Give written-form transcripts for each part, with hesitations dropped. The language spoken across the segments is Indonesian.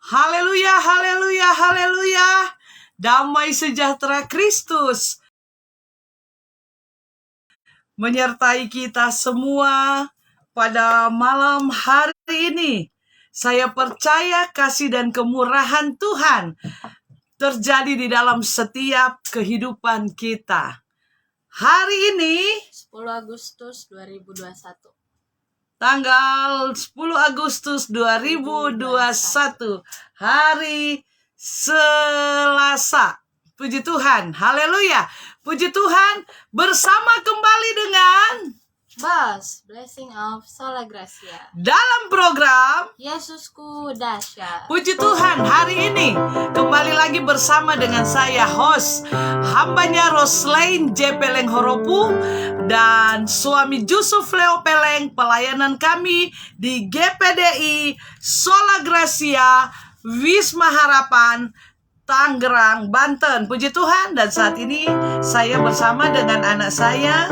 Haleluya, haleluya, haleluya. Damai sejahtera Kristus menyertai kita semua pada malam hari ini. Saya percaya kasih dan kemurahan Tuhan terjadi di dalam setiap kehidupan kita. Hari ini 10 Agustus 2021. Tanggal 10 Agustus 2021, hari Selasa. Puji Tuhan, haleluya. Puji Tuhan, bersama kembali dengan Bos, Blessing of Sola Gracia. dalam program Yesusku dahsyat. Puji Tuhan, hari ini kembali lagi bersama dengan saya, host, hambanya Roslain J. Peleng Horopu, dan suami Yusuf Leo Peleng. Pelayanan kami di GPDI Sola Gracia, Wisma Harapan, Tangerang, Banten. Puji Tuhan, dan saat ini saya bersama dengan anak saya,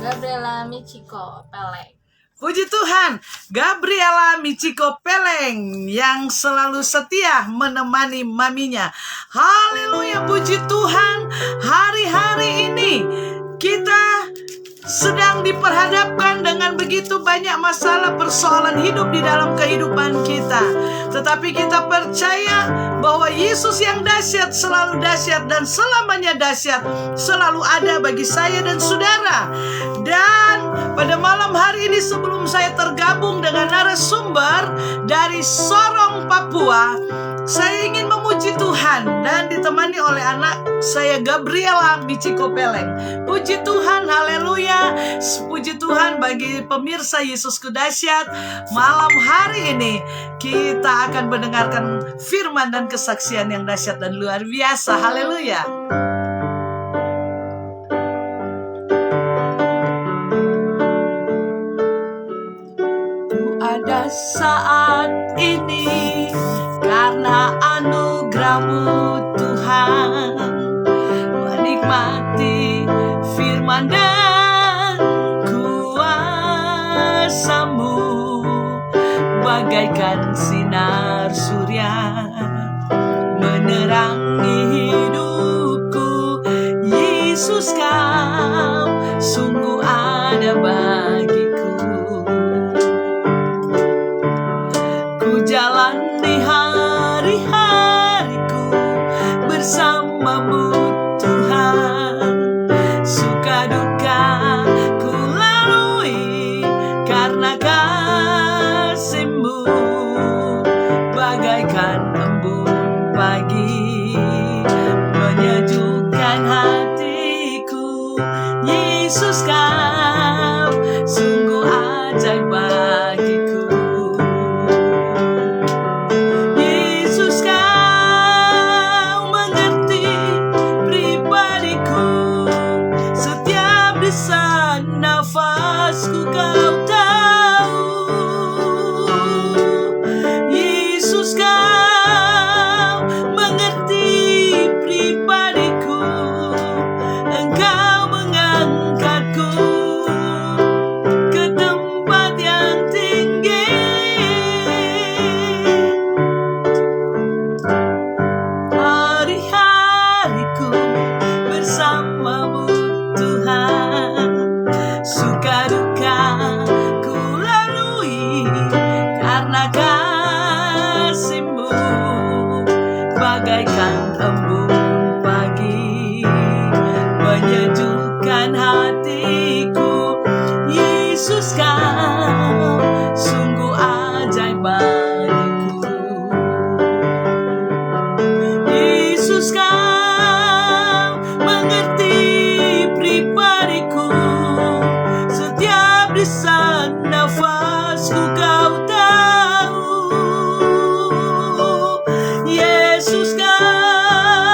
Gabriela Michiko Peleng. puji Tuhan, Gabriela Michiko Peleng yang selalu setia menemani maminya. Haleluya, puji Tuhan. Hari-hari ini kita sedang diperhadapkan dengan begitu banyak masalah persoalan hidup di dalam kehidupan kita. Tetapi kita percaya bahwa Yesus yang dahsyat selalu dahsyat dan selamanya dahsyat selalu ada bagi saya dan saudara. Dan pada malam hari ini sebelum saya tergabung dengan narasumber dari Sorong, Papua, saya ingin memuji Tuhan dan ditemani oleh anak saya Gabriela Michiko Peleng. Puji Tuhan, haleluya. Puji Tuhan bagi pemirsa Yesusku dahsyat. Malam hari ini kita akan mendengarkan firman dan kesaksian yang dahsyat dan luar biasa. Haleluya. Ada saat ini karena anugerah-Mu Tuhan, menikmati firman dan kuasa-Mu bagaikan sinar surya menerangi hidupku. Yesus, Kau sungguh ada bagiku. Jalani hari-hariku bersama-Mu Tuhan. Suka duka ku lalui karena kasih-Mu bagaikan embun pagi menyejukkan hatiku. Yesus, Kau sungguh ajaib bagiku. Nafasku Kau tahu, Yesus, Kau mengerti pribadiku. Engkau mengangkatku ke tempat yang tinggi. Hari-hariku bersama-Mu Tuhan. Suka duka ku lalui karena kasih-Mu bagaikan embun pagi menyejukkan hatiku. Yesus, Kau sungguh ajaib bagiku. Yesus, Kau mengerti pribadiku. Setiap desak nafasku Kau tahu. Yesus, Kau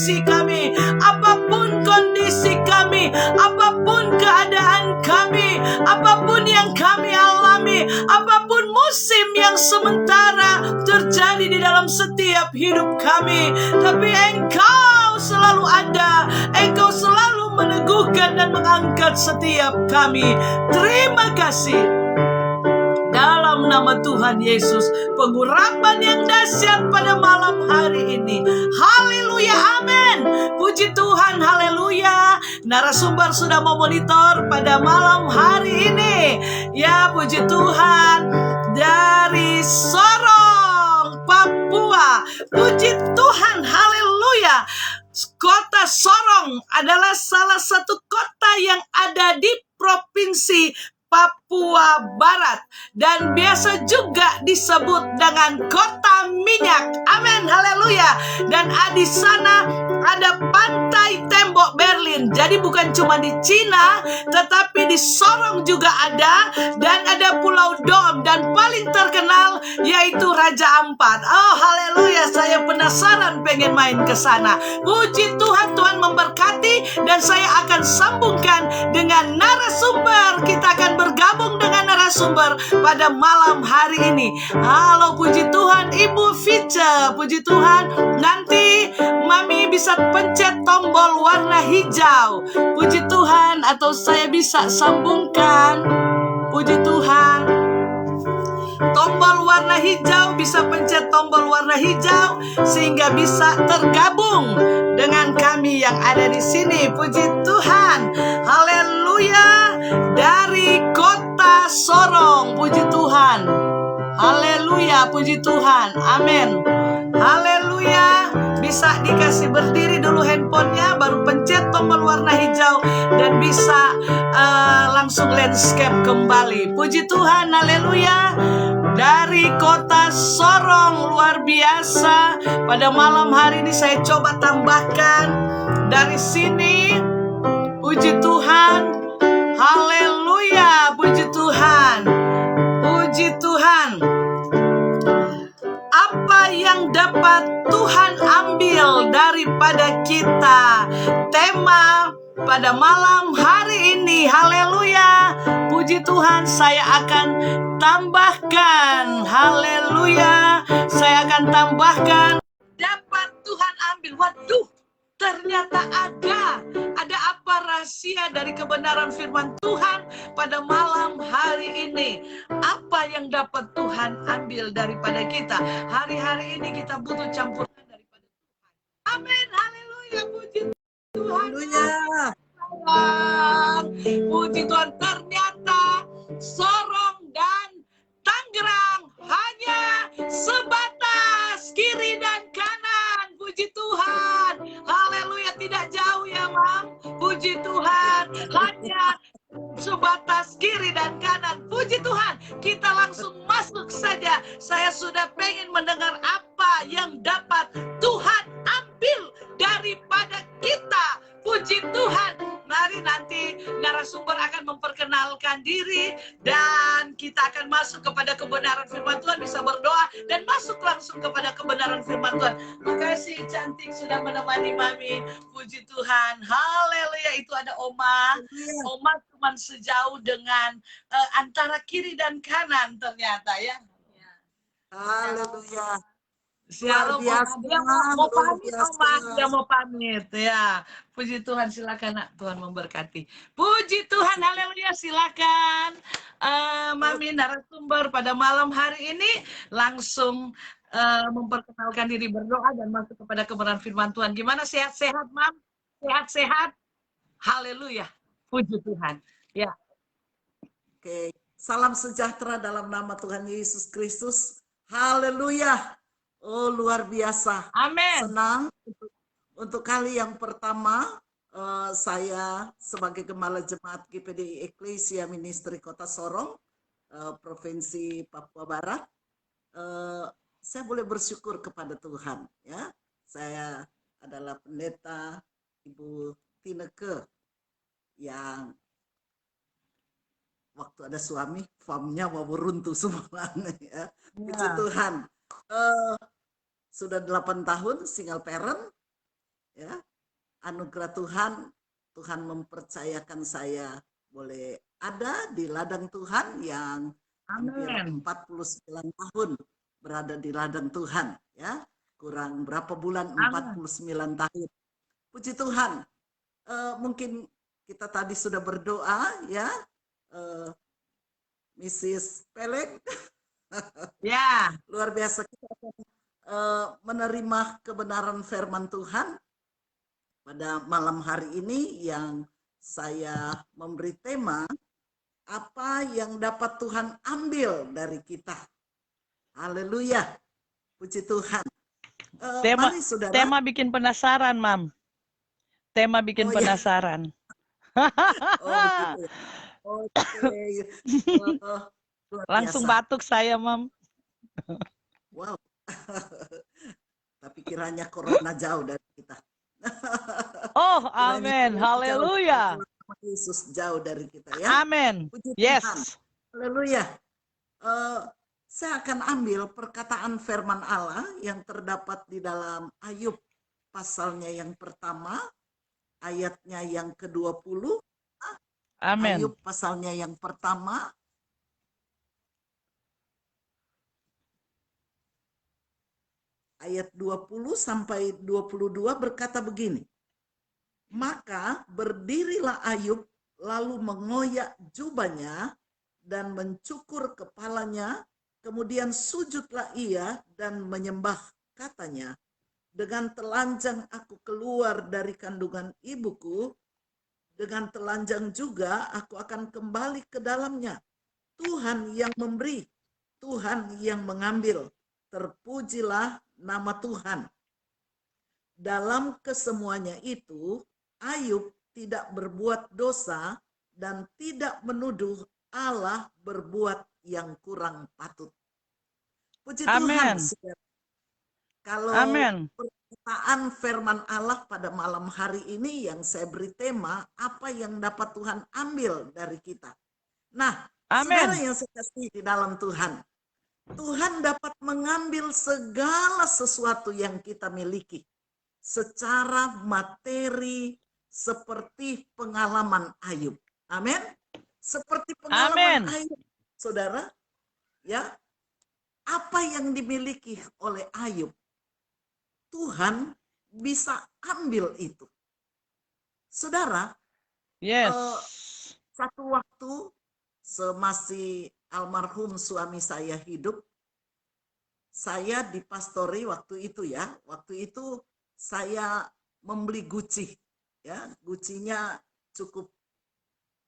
situasi kami, apapun kondisi kami, apapun keadaan kami, apapun yang kami alami, apapun musim yang sementara terjadi di dalam setiap hidup kami, tapi Engkau selalu ada, Engkau selalu meneguhkan dan mengangkat setiap kami. Terima kasih. Dalam nama Tuhan Yesus, pengurapan yang dahsyat pada malam hari ini. Haleluya, amin. Puji Tuhan, haleluya. Narasumber sudah memonitor pada malam hari ini. Ya, puji Tuhan. Dari Sorong, Papua. Puji Tuhan, haleluya. Kota Sorong adalah salah satu kota yang ada di Provinsi Papua Barat dan biasa juga disebut dengan kota minyak. Amin, haleluya. Dan di sana ada pantai tembok Berlin. Jadi bukan cuma di Cina, tetapi di Sorong juga ada, dan ada Pulau Dom, dan paling terkenal yaitu Raja Ampat. Oh, haleluya, saya penasaran pengen main ke sana. Puji Tuhan, Tuhan memberkati, dan saya akan sambungkan dengan narasumber. Kita akan bergabung dengan narasumber pada malam hari ini. Halo, puji Tuhan, Ibu Vice. Puji Tuhan, nanti Mami bisa pencet tombol warna hijau. Puji Tuhan, atau saya bisa sambungkan. Puji Tuhan. Tombol warna hijau, bisa pencet tombol warna hijau sehingga bisa tergabung dengan kami yang ada di sini. Puji Tuhan. Haleluya. Dari kota Sorong. Puji Tuhan. Haleluya. Puji Tuhan. Amin. Haleluya. Bisa dikasih berdiri dulu handphonenya, baru pencet tombol warna hijau dan bisa langsung landscape kembali. Puji Tuhan, haleluya. Dari kota Sorong, luar biasa. Pada malam hari ini saya coba tambahkan dari sini. Puji Tuhan, haleluya. Puji Tuhan, puji Tuhan. Apa yang dapat Tuhan ambil daripada kita? Tema pada malam hari ini, haleluya. Puji Tuhan, saya akan tambahkan, haleluya. Saya akan tambahkan, dapat Tuhan ambil. Waduh, ternyata ada apa rahasia dari kebenaran firman Tuhan pada malam hari ini? Apa yang dapat Tuhan ambil daripada kita? Hari-hari ini kita butuh campuran daripada Tuhan. Amin, haleluya, puji Tuhan. Haleluya. Puji Tuhan, ternyata Sorong dan Tangerang hanya sebatas kiri dan kanan. Puji Tuhan, haleluya, tidak jauh ya Mam. Puji Tuhan, hanya sebatas kiri dan kanan. Puji Tuhan, kita langsung masuk saja. Saya sudah pengen mendengar apa yang dapat Tuhan ambil daripada kita. Puji Tuhan. Mari nanti narasumber akan memperkenalkan diri dan kita akan masuk kepada kebenaran firman Tuhan, bisa berdoa dan masuk langsung kepada kebenaran firman Tuhan. Makasih cantik sudah menemani Mami. Puji Tuhan. Haleluya. Itu ada Oma. Oma cuma sejauh dengan antara kiri dan kanan ternyata ya. Haleluya. Shalom, biasa, dia mau pamit, biasa. Oma. Dia mau pamit ya. Puji Tuhan, silakan nak. Tuhan memberkati. Puji Tuhan, haleluya. Silakan Mami narasumber pada malam hari ini langsung memperkenalkan diri, berdoa dan masuk kepada kebenaran firman Tuhan. Gimana, sehat-sehat, Mam? Sehat-sehat? Haleluya. Puji Tuhan. Ya. Oke. Salam sejahtera dalam nama Tuhan Yesus Kristus. Haleluya. Oh, luar biasa. Amin. Senang untuk kali yang pertama saya sebagai Gembala Jemaat GPDI Eklesia Ministry Kota Sorong, Provinsi Papua Barat, saya boleh bersyukur kepada Tuhan. Ya, saya adalah pendeta Ibu Tineke yang waktu ada suami, farmnya mau beruntuh semua. Ya. Puji Tuhan. Sudah 8 tahun single parent, ya. Anugerah Tuhan, Tuhan mempercayakan saya boleh ada di ladang Tuhan yang hampir Amin. 49 tahun berada di ladang Tuhan, ya. Kurang berapa bulan, Amin. 49 tahun. Puji Tuhan. Mungkin kita tadi sudah berdoa, ya. Mrs. Pelek, Ya, luar biasa, kita akan menerima kebenaran firman Tuhan pada malam hari ini yang saya memberi tema apa yang dapat Tuhan ambil dari kita. Haleluya, puji Tuhan. Tema Mari saudara. tema bikin penasaran, Mam. Tema bikin Oh, ya. penasaran. Oh begitu ya. Oke. Luar Langsung biasa. batuk saya, Mam. Wow. Tapi kiranya corona jauh dari kita. Oh, Kiranya amin. corona Haleluya. jauh, Yesus jauh dari kita, ya. Amin. Puji Tuhan. Yes. Haleluya. Saya akan ambil perkataan firman Allah yang terdapat di dalam Ayub pasalnya yang pertama, ayatnya yang ke-20. Amin. Ayub pasalnya yang pertama, ayat 20 sampai 22 berkata begini. Maka berdirilah Ayub lalu mengoyak jubahnya dan mencukur kepalanya, kemudian sujudlah ia dan menyembah, katanya, dengan telanjang aku keluar dari kandungan ibuku, dengan telanjang juga aku akan kembali ke dalamnya. Tuhan yang memberi, Tuhan yang mengambil, terpujilah nama Tuhan. Dalam kesemuanya itu, Ayub tidak berbuat dosa dan tidak menuduh Allah berbuat yang kurang patut. Puji Tuhan, Amin. saudara. Kalau Amin. perkataan firman Allah pada malam hari ini yang saya beri tema, apa yang dapat Tuhan ambil dari kita. Nah, saudara Amin. yang saya kasih di dalam Tuhan, Tuhan dapat mengambil segala sesuatu yang kita miliki secara materi seperti pengalaman Ayub. Amin. Seperti pengalaman Amin. Ayub, saudara, ya. Apa yang dimiliki oleh Ayub, Tuhan bisa ambil itu. Saudara, Yes. satu waktu semasih almarhum suami saya hidup, saya dipastori waktu itu, ya. Waktu itu saya membeli Gucci, ya. Gucci-nya cukup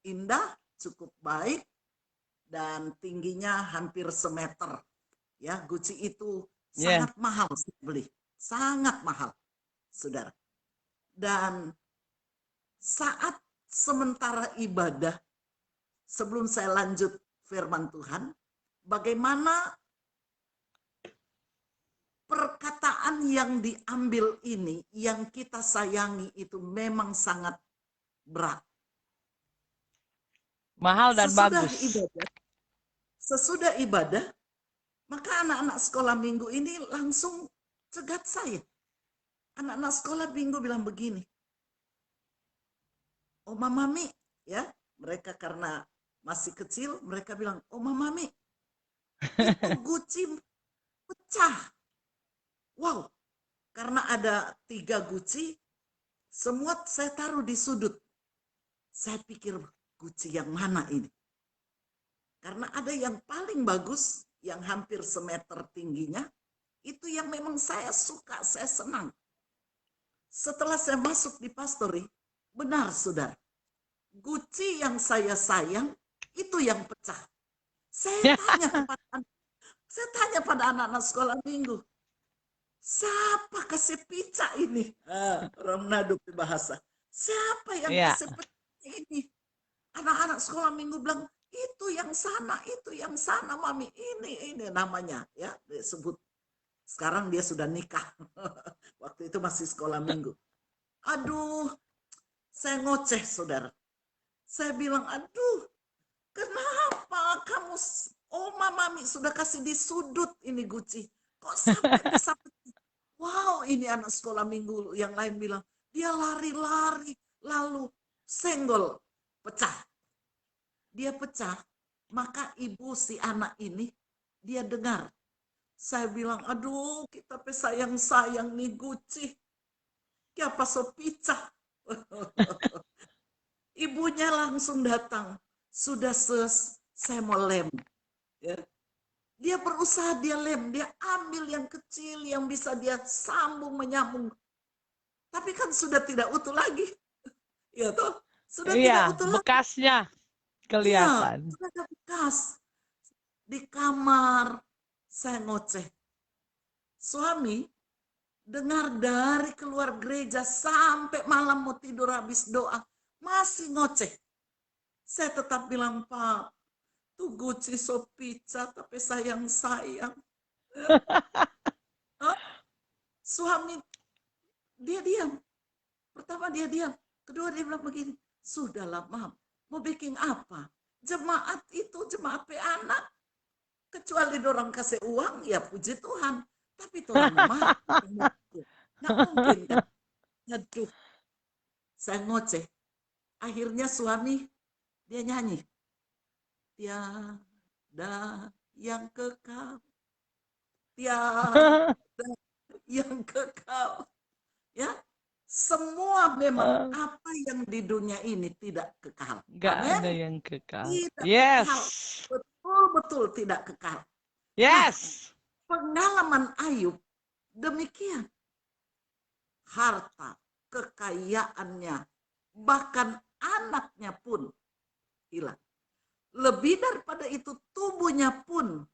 indah, cukup baik, dan tingginya hampir semeter. Ya, Gucci itu Yeah. sangat mahal beli, sangat mahal, saudara. Dan saat sementara ibadah, sebelum saya lanjut firman Tuhan, bagaimana perkataan yang diambil ini, yang kita sayangi itu memang sangat berat. Mahal dan bagus. Sesudah ibadah, maka anak-anak sekolah minggu ini langsung cegat saya. Anak-anak sekolah minggu bilang begini, Oma Mami, ya, mereka karena masih kecil, mereka bilang, Oma Mami, itu Gucci pecah. Wow, karena ada 3 Gucci, semua saya taruh di sudut. Saya pikir Gucci yang mana ini? Karena ada yang paling bagus, yang hampir semeter tingginya, itu yang memang saya suka, saya senang. Setelah saya masuk di pastori, benar saudara, Gucci yang saya sayang, itu yang pecah. Saya tanya pada anak-anak sekolah minggu, siapa kasih pecah ini? Orang Manado bahasa. Siapa yang kasih pecah ini? Anak-anak sekolah minggu bilang, itu yang sana, Mami. Ini namanya, ya, disebut. Sekarang dia sudah nikah. Waktu itu masih sekolah minggu. Aduh, saya ngoceh, saudara. Saya bilang, aduh, kenapa kamu, Oma Mami sudah kasih di sudut ini Gucci. Kok sampai bisa pecah? Wow, ini anak sekolah minggu yang lain bilang, Dia lari-lari, lalu senggol pecah. Dia pecah, maka ibu si anak ini, dia dengar. Saya bilang, aduh kita sayang-sayang nih Guci. Siapa so pecah? Ibunya langsung datang. Sudah saya mau lem. Ya. Dia berusaha dia lem, dia ambil yang kecil yang bisa dia sambung menyambung. Tapi kan sudah tidak utuh lagi. Ya toh, sudah tidak Iya, utuh lagi. bekasnya Iya, kelihatan. sudah ada bekas. Di kamar saya ngoceh. Suami dengar dari keluar gereja sampai malam mau tidur habis doa. Masih ngoceh. Saya tetap bilang, Pak, tuh Guci so pizza tapi sayang-sayang. Hah? Suami, dia diam. Pertama dia diam. Kedua dia bilang begini, sudahlah mam, mau bikin apa? Jemaat itu, jemaat anak. Kecuali dorang kasih uang, ya puji Tuhan. Tapi orang memang, nggak mungkin kan. Aduh, saya ngoceh. Akhirnya suami, dia nyanyi. Tiada yang kekal. Tiada yang kekal. Ya, semua memang apa yang di dunia ini tidak kekal. Gak ada Amin. yang kekal. Tidak Yes. kekal. Betul-betul tidak kekal. Yes. Pengalaman Ayub demikian. Harta, kekayaannya, bahkan anaknya pun hilang. Lebih daripada itu tubuhnya pun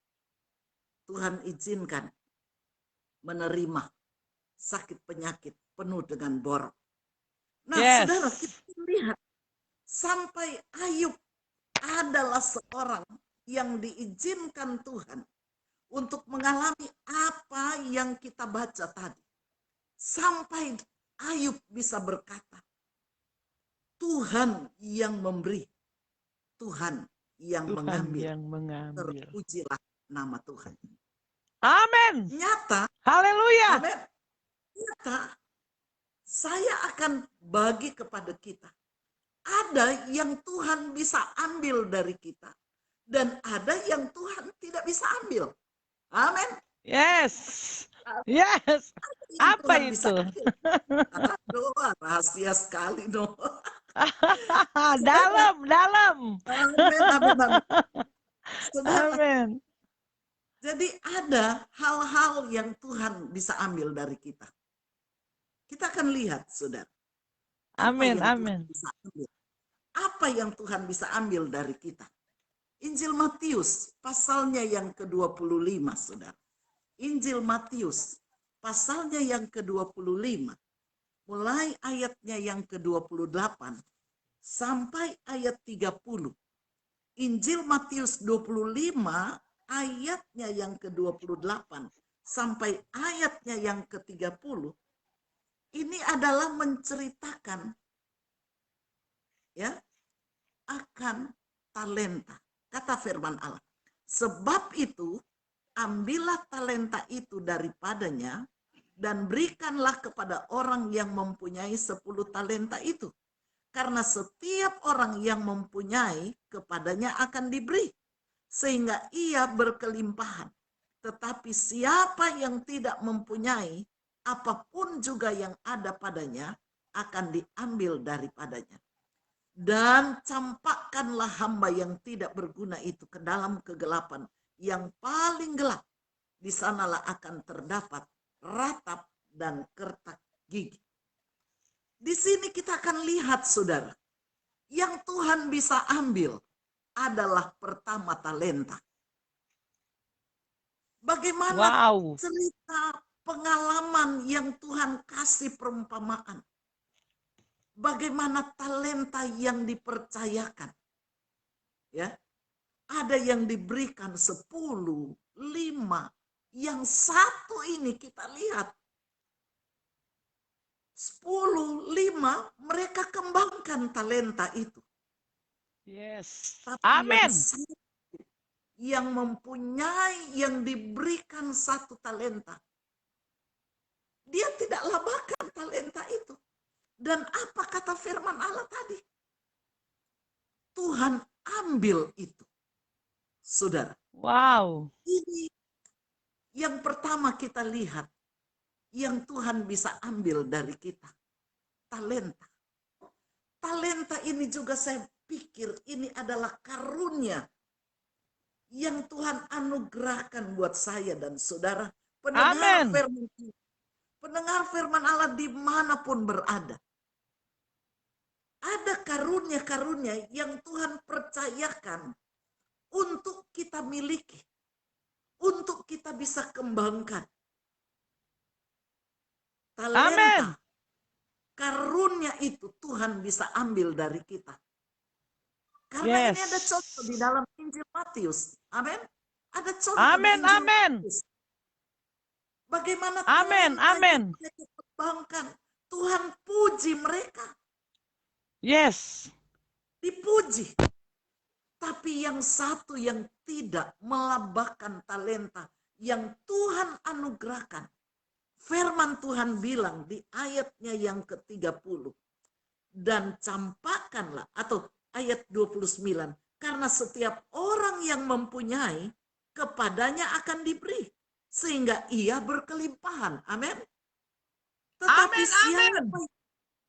Tuhan izinkan menerima sakit penyakit penuh dengan borok. Nah, Yes. saudara, kita lihat sampai Ayub adalah seorang yang diizinkan Tuhan untuk mengalami apa yang kita baca tadi. Sampai Ayub bisa berkata, Tuhan yang memberi, Tuhan yang Tuhan mengambil. yang mengambil. Terpujilah nama Tuhan. Amin. Nyata, Haleluya. amin. Nyata, saya akan bagi kepada kita. Ada yang Tuhan bisa ambil dari kita. Dan ada yang Tuhan tidak bisa ambil. Amin. Yes. Yes. Apa Tuhan bisa itu? ambil. Aduh, rahasia sekali dong. Dalam. Amin, amin, amin. Saudara, Amin. jadi ada hal-hal yang Tuhan bisa ambil dari kita. Kita akan lihat, saudara. Amin, Tuhan amin. bisa ambil? Apa yang Tuhan bisa ambil dari kita? Injil Matius, pasalnya yang ke-25, saudara. Injil Matius, pasalnya yang ke-25. Mulai ayatnya yang ke-28 sampai ayat 30. Injil Matius 25 ayatnya yang ke-28 sampai ayatnya yang ke-30. Ini adalah menceritakan ya akan talenta. Kata firman Allah. Sebab itu ambillah talenta itu daripadanya dan berikanlah kepada orang yang mempunyai 10 talenta itu. Karena setiap orang yang mempunyai kepadanya akan diberi. Sehingga ia berkelimpahan. Tetapi siapa yang tidak mempunyai, apapun juga yang ada padanya akan diambil daripadanya. Dan campakkanlah hamba yang tidak berguna itu ke dalam kegelapan yang paling gelap. Di sanalah akan terdapat ratap dan kertak gigi. Di sini kita akan lihat, saudara, yang Tuhan bisa ambil adalah pertama talenta. Bagaimana cerita pengalaman yang Tuhan kasih perumpamaan. Bagaimana talenta yang dipercayakan. Ya. Ada yang diberikan 10, 5. Yang satu ini kita lihat. 10, 5 mereka kembangkan talenta itu. Yes. Tapi Amin. Yang mempunyai, yang diberikan 1 talenta. Dia tidak labakan talenta itu. Dan apa kata firman Allah tadi? Tuhan ambil itu. Saudara, Wow. ini yang pertama kita lihat. Yang Tuhan bisa ambil dari kita. Talenta. Talenta ini juga saya pikir ini adalah karunia yang Tuhan anugerahkan buat saya dan saudara. Pendengar Amin. firman, pendengar firman Allah dimanapun berada. Ada karunia-karunia yang Tuhan percayakan untuk kita miliki. Untuk kita bisa kembangkan. Talenta. Amin. Karunia itu Tuhan bisa ambil dari kita. Karena ini ada Yes. contoh di dalam Injil Matius. Amin. Ada contoh Amin, di Injil amin. Matius. Bagaimana Amin, talenta amin. yang mereka kembangkan. Tuhan puji mereka. Yes. Dipuji. Tapi yang satu yang tidak melabahkan talenta yang Tuhan anugerahkan. Firman Tuhan bilang di ayatnya yang ke-30. Dan campakkanlah, atau ayat 29. Karena setiap orang yang mempunyai, kepadanya akan diberi. Sehingga ia berkelimpahan. Amin. Tetapi Amin, amin.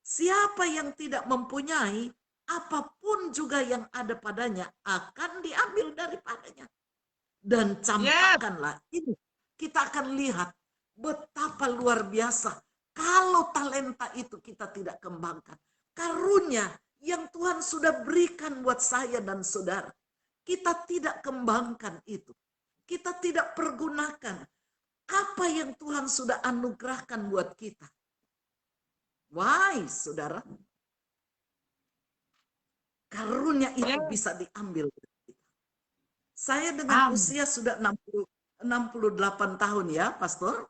siapa yang tidak mempunyai, apapun juga yang ada padanya akan diambil daripadanya. Dan campakkanlah. Ini kita akan lihat betapa luar biasa kalau talenta itu kita tidak kembangkan. Karunia yang Tuhan sudah berikan buat saya dan saudara. Kita tidak kembangkan itu. Kita tidak pergunakan apa yang Tuhan sudah anugerahkan buat kita. Why, saudara? Karunia itu bisa diambil dari kita. Saya dengan usia sudah 68 tahun ya, Pastor.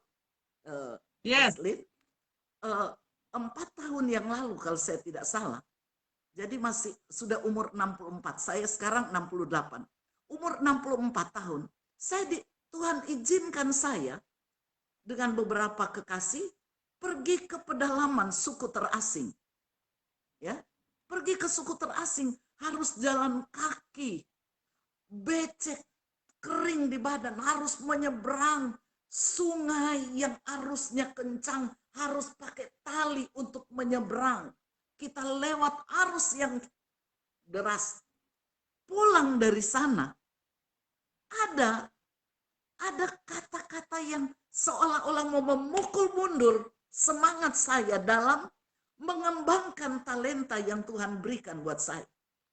Roslyn. 4 tahun yang lalu kalau saya tidak salah. Jadi masih sudah umur 64. Saya sekarang 68. Umur 64 tahun. Tuhan izinkan saya dengan beberapa kekasih pergi ke pedalaman suku terasing. Ya, pergi ke suku terasing harus jalan kaki. Becek, kering di badan, harus menyeberang sungai yang arusnya kencang, harus pakai tali untuk menyeberang. Kita lewat arus yang deras. Pulang dari sana, ada kata-kata yang seolah-olah mau memukul mundur semangat saya dalam mengembangkan talenta yang Tuhan berikan buat saya.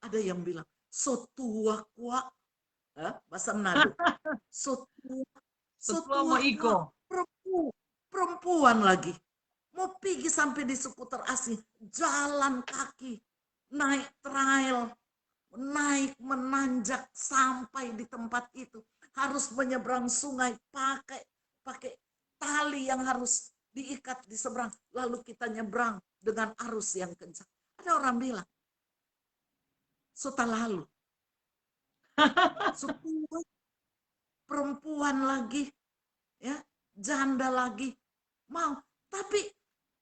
Ada yang bilang, so tua kuak, bahasa Manado. So tua kuak, perempuan lagi. Mau pergi sampai di suku terasing, jalan kaki, naik trail, naik menanjak sampai di tempat itu. Harus menyeberang sungai pakai tali yang harus diikat di seberang. Lalu kita nyebrang dengan arus yang kencang. Ada orang bilang, sudah lalu. Setua, perempuan lagi, ya, janda lagi, mau. Tapi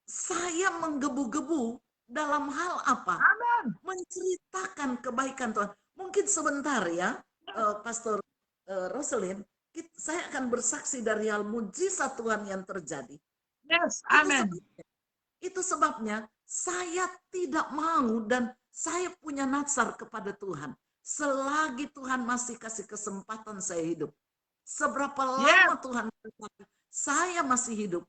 saya menggebu-gebu dalam hal apa? Menceritakan kebaikan Tuhan. Mungkin sebentar ya, Pastor Roselyn, saya akan bersaksi dari hal mujizat Tuhan yang terjadi. Yes, amin. Itu sebabnya saya tidak mau dan saya punya nazar kepada Tuhan. Selagi Tuhan masih kasih kesempatan saya hidup. Seberapa lama Tuhan berkati, saya masih hidup.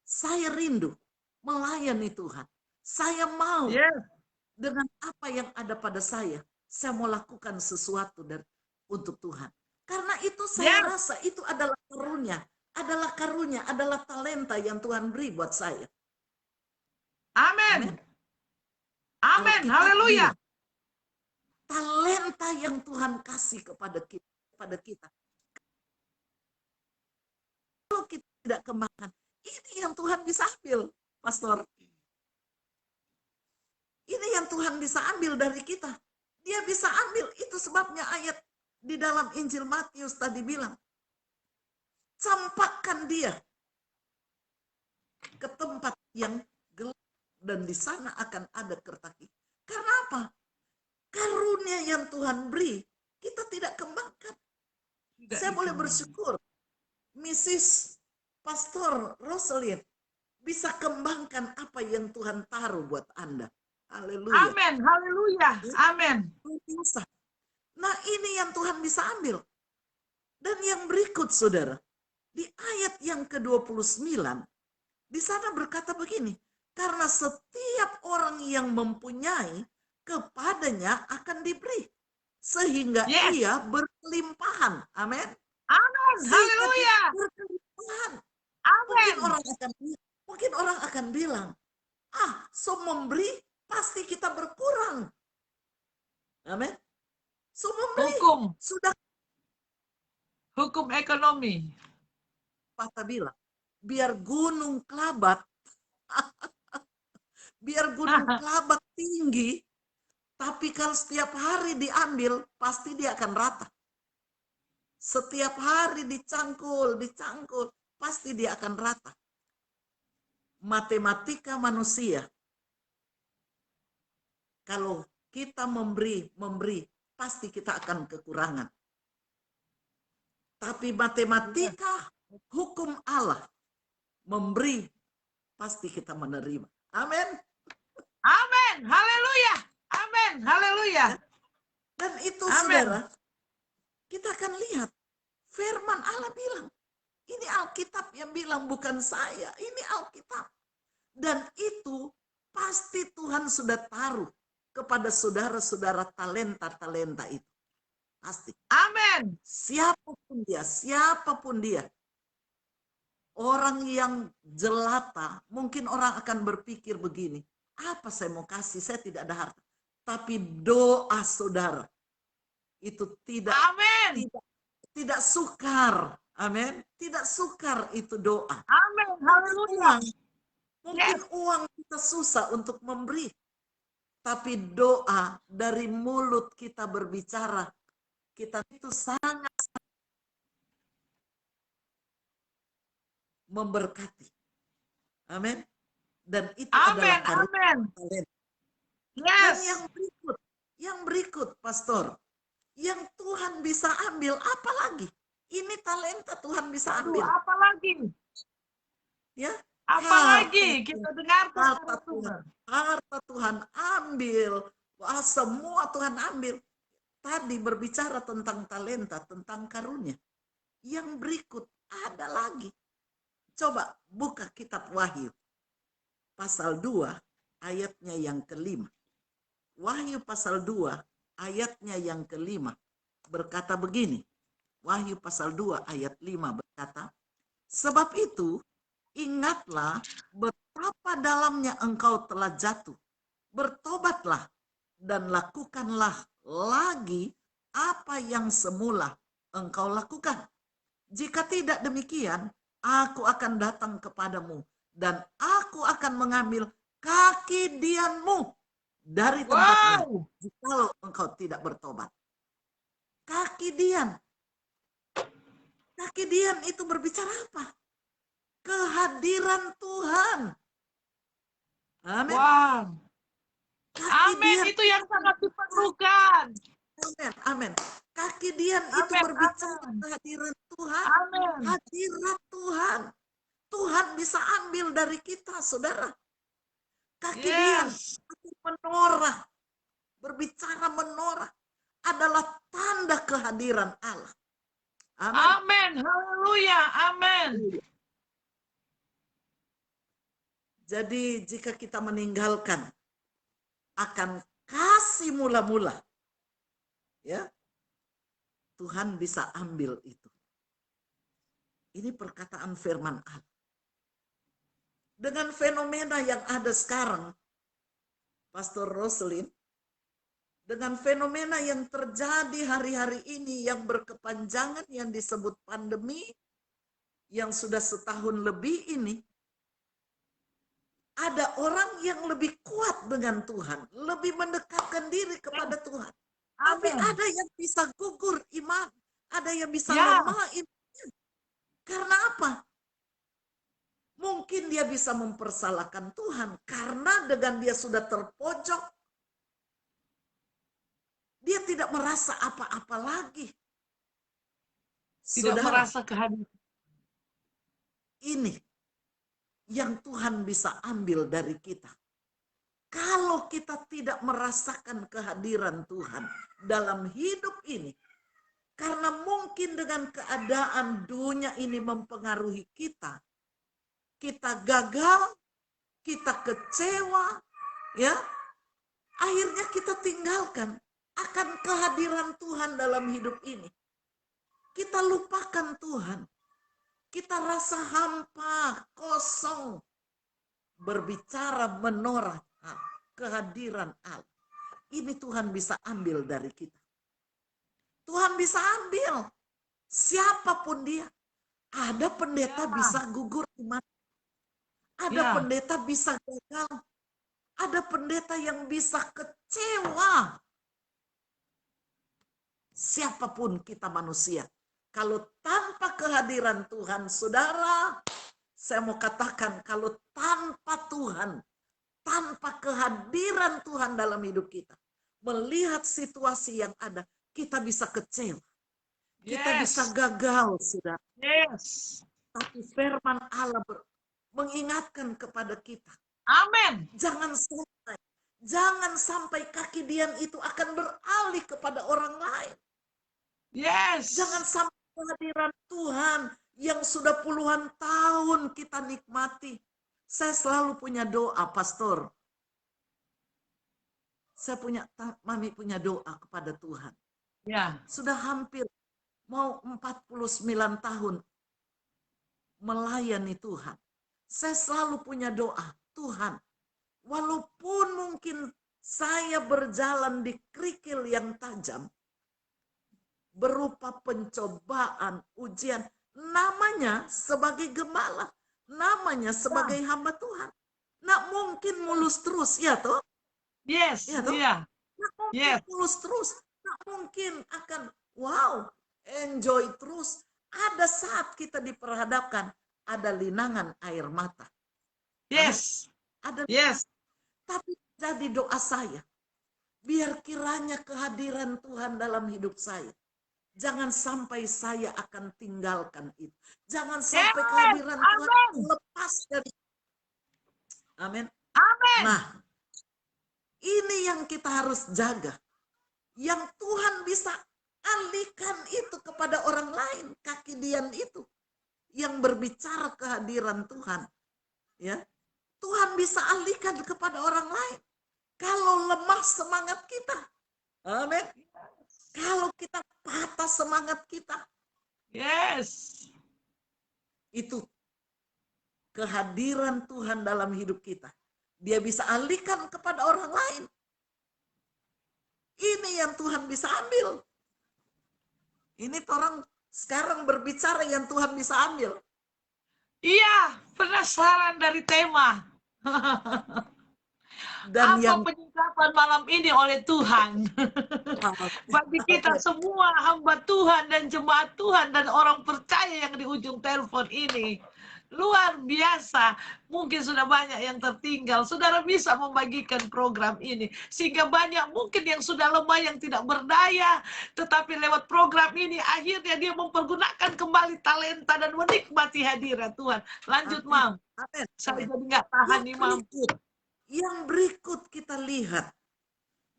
Saya rindu melayani Tuhan. Saya mau dengan apa yang ada pada saya mau lakukan sesuatu untuk Tuhan. Karena itu saya rasa itu adalah karunia, adalah talenta yang Tuhan beri buat saya. Amin. Amin. Haleluya. Talenta yang Tuhan kasih kepada kita. Kalau kita tidak kembangkan, ini yang Tuhan bisa ambil, Pastor. Ini yang Tuhan bisa ambil dari kita. Dia bisa ambil, itu sebabnya ayat di dalam Injil Matius tadi bilang, campakkan dia ke tempat yang gelap. dan di sana akan ada kertaki. Karena apa? Karunia yang Tuhan beri, kita tidak kembangkan. Saya boleh bersyukur, Mrs. Pastor Rosalind bisa kembangkan apa yang Tuhan taruh buat Anda. Haleluya. Amin, haleluya, amin. Biasa. Nah, ini yang Tuhan bisa ambil. Dan yang berikut, saudara, di ayat yang ke-29, di sana berkata begini, karena setiap orang yang mempunyai, kepadanya akan diberi, sehingga Yes. ia berkelimpahan. Amin. Amin, Sehingga dia haleluya, berkelimpahan. amin. Mungkin orang akan bilang, so memberi pasti kita berkurang. Amin. So memberi Hukum, sudah hukum ekonomi. patah bilang, biar gunung Kelabat, biar gunung Kelabat tinggi, tapi kalau setiap hari diambil, pasti dia akan rata. Setiap hari dicangkul, pasti dia akan rata. Matematika manusia, kalau kita memberi, pasti kita akan kekurangan. Tapi matematika hukum Allah, memberi, pasti kita menerima. Amin. Amin, haleluya, amin, haleluya. Dan itu Amin. saudara, kita akan lihat firman Allah bilang, ini Alkitab yang bilang, bukan saya, ini Alkitab. Dan itu pasti Tuhan sudah taruh kepada saudara-saudara talenta-talenta itu. Pasti. Amin. Siapapun dia. Orang yang jelata, mungkin orang akan berpikir begini, apa saya mau kasih, saya tidak ada harta. Tapi doa saudara, itu tidak Amin. tidak sukar. Amin. Tidak sukar itu doa. Amin, haleluya. Mungkin uang kita susah untuk memberi. Tapi doa dari mulut kita berbicara, kita itu sangat memberkati. Amin. Dan itu Amin, adalah karunia amin. talenta. Dan Yes. yang berikut, Pastor, yang Tuhan bisa ambil apa lagi? Ini talenta Tuhan bisa Aduh, ambil. apa lagi? Ya, Apa lagi? Kita dengarkan harta Tuhan. Harta Tuhan ambil. Wah, semua Tuhan ambil. Tadi berbicara tentang talenta, tentang karunia. Yang berikut ada lagi. Coba buka kitab Wahyu. Pasal 2 ayatnya yang ke-5. Wahyu pasal 2 ayatnya yang ke-5 berkata begini. Wahyu pasal 2 ayat 5 berkata, sebab itu ingatlah betapa dalamnya engkau telah jatuh. Bertobatlah dan lakukanlah lagi apa yang semula engkau lakukan. Jika tidak demikian, aku akan datang kepadamu dan aku akan mengambil kaki dianmu dari tempatnya. Wow. Jikalau engkau tidak bertobat. Kaki dian. Kaki dian itu berbicara apa? Kehadiran Tuhan. Amin. Wow. Kaki Amin, dian. itu yang sangat diperlukan. Amin. Amin. Kaki dian itu Amin, berbicara amin. kehadiran Tuhan. Amin. Hadirat Tuhan. Tuhan bisa ambil dari kita, saudara. Kaki dian Yes. itu menorah. Berbicara menorah adalah tanda kehadiran Allah. Amin. Amin, haleluya, amin. Jadi jika kita meninggalkan akan kasih mula-mula, ya, Tuhan bisa ambil itu. Ini perkataan firman Allah. Dengan fenomena yang ada sekarang, Pastor Rosalind, dengan fenomena yang terjadi hari-hari ini yang berkepanjangan yang disebut pandemi, yang sudah setahun lebih ini, ada orang yang lebih kuat dengan Tuhan, lebih mendekatkan diri kepada Tuhan. Tapi Amin. ada yang bisa gugur iman, ada yang bisa Ya. lemah iman. Karena apa? Mungkin mungkin dia bisa mempersalahkan Tuhan karena dengan dia sudah terpojok, dia tidak merasa apa-apa lagi. Tidak Saudara, merasa kehadiran. ini yang Tuhan bisa ambil dari kita. Kalau kita tidak merasakan kehadiran Tuhan dalam hidup ini, karena mungkin dengan keadaan dunia ini mempengaruhi kita, kita gagal, kita kecewa, ya, akhirnya kita tinggalkan akan kehadiran Tuhan dalam hidup ini. Kita lupakan Tuhan, kita rasa hampa, kosong, berbicara menolak kehadiran Allah. Ini Tuhan bisa ambil dari kita. Tuhan bisa ambil siapapun dia. Ada pendeta bisa gugur iman. Ada pendeta bisa gagal. Ada pendeta yang bisa kecewa. Siapapun kita manusia. Kalau tanpa kehadiran Tuhan, saudara, saya mau katakan kalau tanpa Tuhan, tanpa kehadiran Tuhan dalam hidup kita, melihat situasi yang ada, kita bisa kecewa. Kita bisa gagal, saudara. Yes. Tapi firman Allah mengingatkan kepada kita. Amin. Jangan sampai kaki Dian itu akan beralih kepada orang lain. Yes. Jangan sampai kehadiran Tuhan yang sudah puluhan tahun kita nikmati. Saya selalu punya doa, pastor. Mami punya doa kepada Tuhan. Ya. Sudah hampir mau 49 tahun melayani Tuhan. Saya selalu punya doa, Tuhan, walaupun mungkin saya berjalan di kerikil yang tajam, berupa pencobaan, ujian, namanya sebagai gembala, namanya sebagai hamba Tuhan. Nggak mungkin mulus terus, ya toh? Yes, ya toh? iya. Nggak mungkin mulus terus, nggak mungkin akan, wow, enjoy terus. Ada saat kita diperhadapkan, ada linangan air mata. Yes. Ada Yes. Tapi jadi doa saya, biar kiranya kehadiran Tuhan dalam hidup saya, jangan sampai saya akan tinggalkan itu. Jangan sampai kehadiran Tuhan lepas dari. Amin. Amin. Nah, ini yang kita harus jaga. Yang Tuhan bisa alihkan itu kepada orang lain. Kaki Dian itu yang berbicara kehadiran Tuhan. Ya, Tuhan bisa alihkan kepada orang lain. Kalau lemah semangat kita. Amin. Kalau kita patah semangat kita. Yes. Itu kehadiran Tuhan dalam hidup kita. Dia bisa alihkan kepada orang lain. Ini yang Tuhan bisa ambil. Ini orang sekarang berbicara yang Tuhan bisa ambil. Iya, penasaran dari tema. Dan apa penyikapan malam ini oleh Tuhan bagi kita semua hamba Tuhan dan jemaat Tuhan dan orang percaya yang di ujung telepon ini. Luar biasa, mungkin sudah banyak yang tertinggal. Saudara bisa membagikan program ini sehingga banyak mungkin yang sudah lemah, yang tidak berdaya, tetapi lewat program ini akhirnya dia mempergunakan kembali talenta dan menikmati hadirat Tuhan. Lanjut, Mam. Saya jadi nggak tahan nih, Mam. Yang berikut kita lihat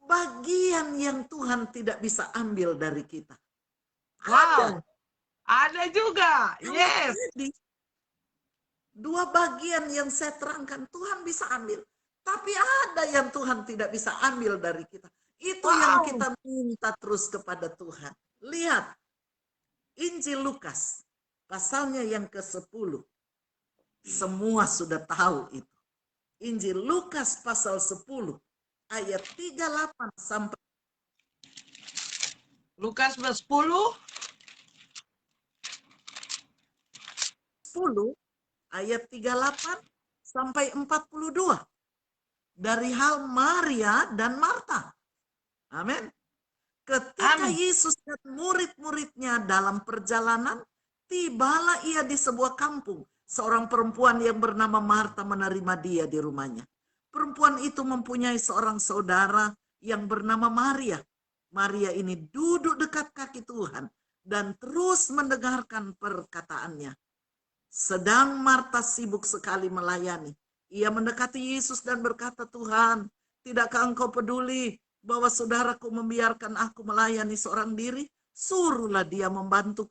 bagian yang Tuhan tidak bisa ambil dari kita. Wow, ada juga. Yes. Jadi, dua bagian yang saya terangkan Tuhan bisa ambil, tapi ada yang Tuhan tidak bisa ambil dari kita. Itu yang kita minta terus kepada Tuhan. Lihat Injil Lukas pasalnya yang ke-10. Semua sudah tahu itu. Injil Lukas pasal 10 ayat 38 sampai Lukas 10 ayat 38 sampai 42. Dari hal Maria dan Marta. Amin. Ketika Yesus dan murid-muridnya dalam perjalanan, tibalah ia di sebuah kampung. seorang perempuan yang bernama Marta menerima dia di rumahnya. Perempuan itu mempunyai seorang saudara yang bernama Maria. Maria ini duduk dekat kaki Tuhan dan terus mendengarkan perkataannya. Sedang Marta sibuk sekali melayani. Ia mendekati Yesus dan berkata, Tuhan, tidakkah engkau peduli bahwa saudaraku membiarkan aku melayani seorang diri? Suruhlah dia membantu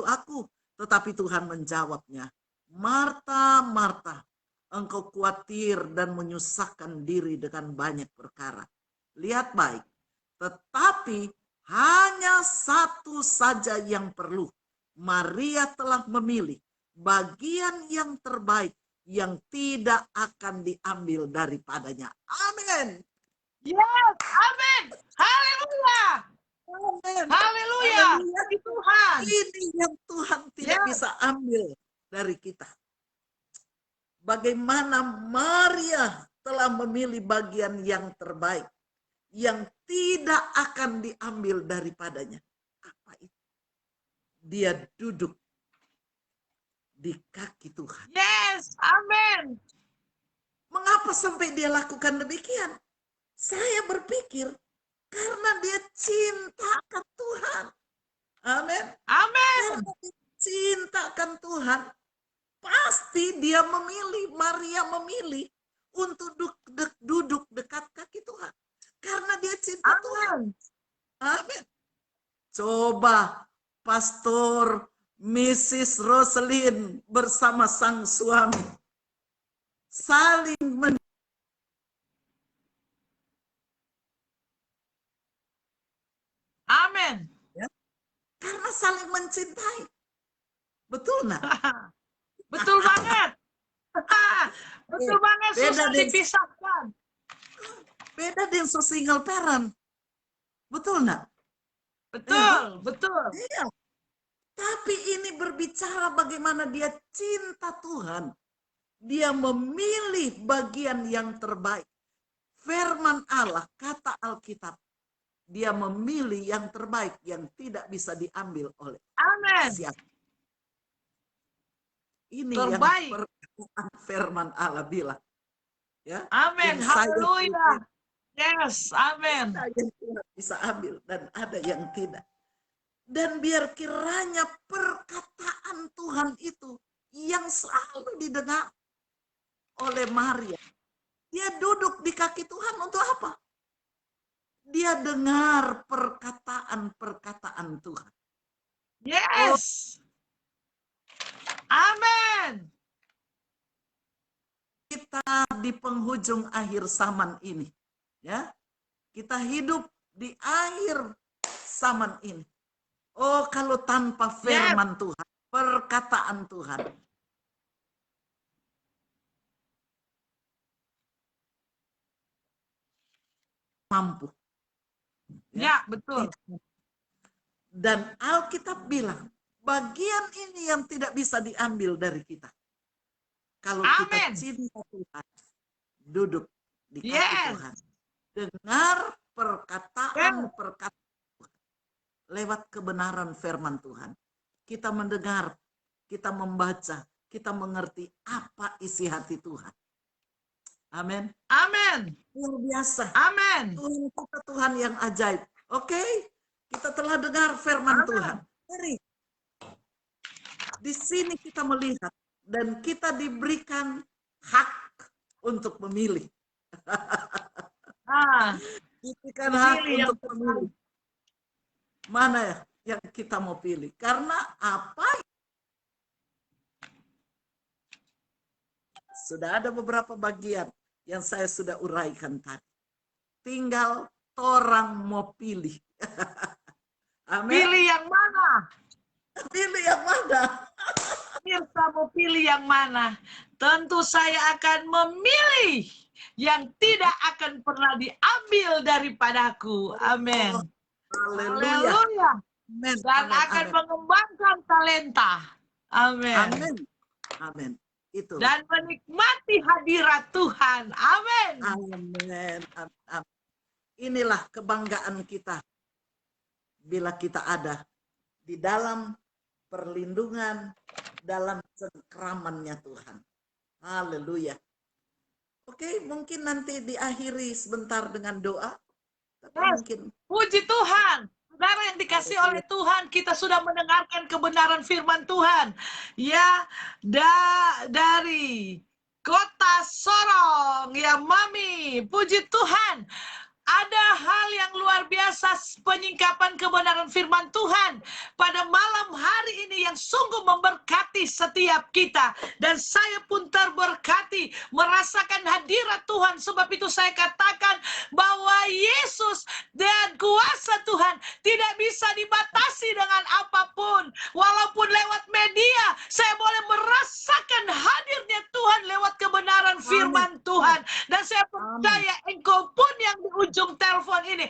aku. Tetapi Tuhan menjawabnya, Marta, Marta, engkau khawatir dan menyusahkan diri dengan banyak perkara. Lihat baik, tetapi hanya satu saja yang perlu. Maria telah memilih bagian yang terbaik yang tidak akan diambil daripadanya. Amin. Yes, amin. Haleluya. Amin. Haleluya. Puji Tuhan. Ini yang Tuhan tidak bisa ambil dari kita. Bagaimana Maria telah memilih bagian yang terbaik yang tidak akan diambil daripadanya. Apa itu? Dia duduk di kaki Tuhan. Yes, amin. Mengapa sampai dia lakukan demikian? Saya berpikir karena dia cinta akan Tuhan. Amin. Amin. Karena dia cinta akan Tuhan, pasti dia memilih, Maria memilih untuk duduk dekat kaki Tuhan. Karena dia cinta Tuhan. Amin. Coba Pastor Mrs. Roselyn bersama sang suami saling Amin. karena saling mencintai. Betul nggak? Betul banget. Betul banget, susah dipisahkan. Beda dengan single parent. Betul nggak? Betul, betul. Iya. Tapi ini berbicara bagaimana dia cinta Tuhan. Dia memilih bagian yang terbaik. Firman Allah, kata Alkitab, dia memilih yang terbaik yang tidak bisa diambil oleh Amin. siapa. Ini Terbaik. yang perkataan firman Allah bilang. Ya, Amin. yang saya Haleluya. Yes, amin. ada yang Tuhan bisa ambil dan ada yang tidak. Dan biar kiranya perkataan Tuhan itu yang selalu didengar oleh Maria. Dia duduk di kaki Tuhan untuk apa? Dia dengar perkataan-perkataan Tuhan. Yes. Amin. Kita di penghujung akhir zaman ini. Ya, kita hidup di akhir zaman ini. Oh, kalau tanpa firman Tuhan, perkataan Tuhan, mampu. Ya, betul. Dan Alkitab bilang, bagian ini yang tidak bisa diambil dari kita. Kalau kita cinta Tuhan, duduk di kaki Tuhan, dengar perkataan-perkataan Tuhan, lewat kebenaran firman Tuhan. Kita mendengar, kita membaca, kita mengerti apa isi hati Tuhan. Amin. Amin. Luar biasa. Amin. Tuhan kata Tuhan yang ajaib. Oke, kita telah dengar firman Tuhan. Mari. Di sini kita melihat dan kita diberikan hak untuk memilih. Diberikan hak untuk memilih. Mana yang kita mau pilih? Karena apa? Sudah ada beberapa bagian yang saya sudah uraikan tadi. Tinggal orang mau pilih. Amin. Pilih yang mana? Pilih yang mana? Mirsa mau pilih yang mana? Tentu saya akan memilih yang tidak akan pernah diambil daripadaku. Amin. Haleluya. Dan akan mengembangkan talenta. Amin. Amin. Amin. Itu. Dan menikmati hadirat Tuhan. Amin. Amin. Amin. Inilah kebanggaan kita bila kita ada di dalam perlindungan dalam cengkramannya Tuhan. Haleluya. Oke, mungkin nanti diakhiri sebentar dengan doa. Tapi Yes. mungkin Puji Tuhan. Saudara yang dikasih oleh Tuhan, kita sudah mendengarkan kebenaran firman Tuhan. Ya, dari kota Sorong, ya Mami, puji Tuhan. Ada hal yang luar biasa penyingkapan kebenaran firman Tuhan pada malam hari ini yang sungguh memberkati setiap kita. Dan saya pun terberkati merasakan hadirat Tuhan. Sebab itu saya katakan bahwa Yesus dan kuasa Tuhan tidak bisa dibatasi dengan apapun. Walaupun lewat media saya boleh merasakan hadirnya Tuhan lewat kebenaran firman Tuhan. Dan saya percaya engkau pun yang di ujung telepon ini,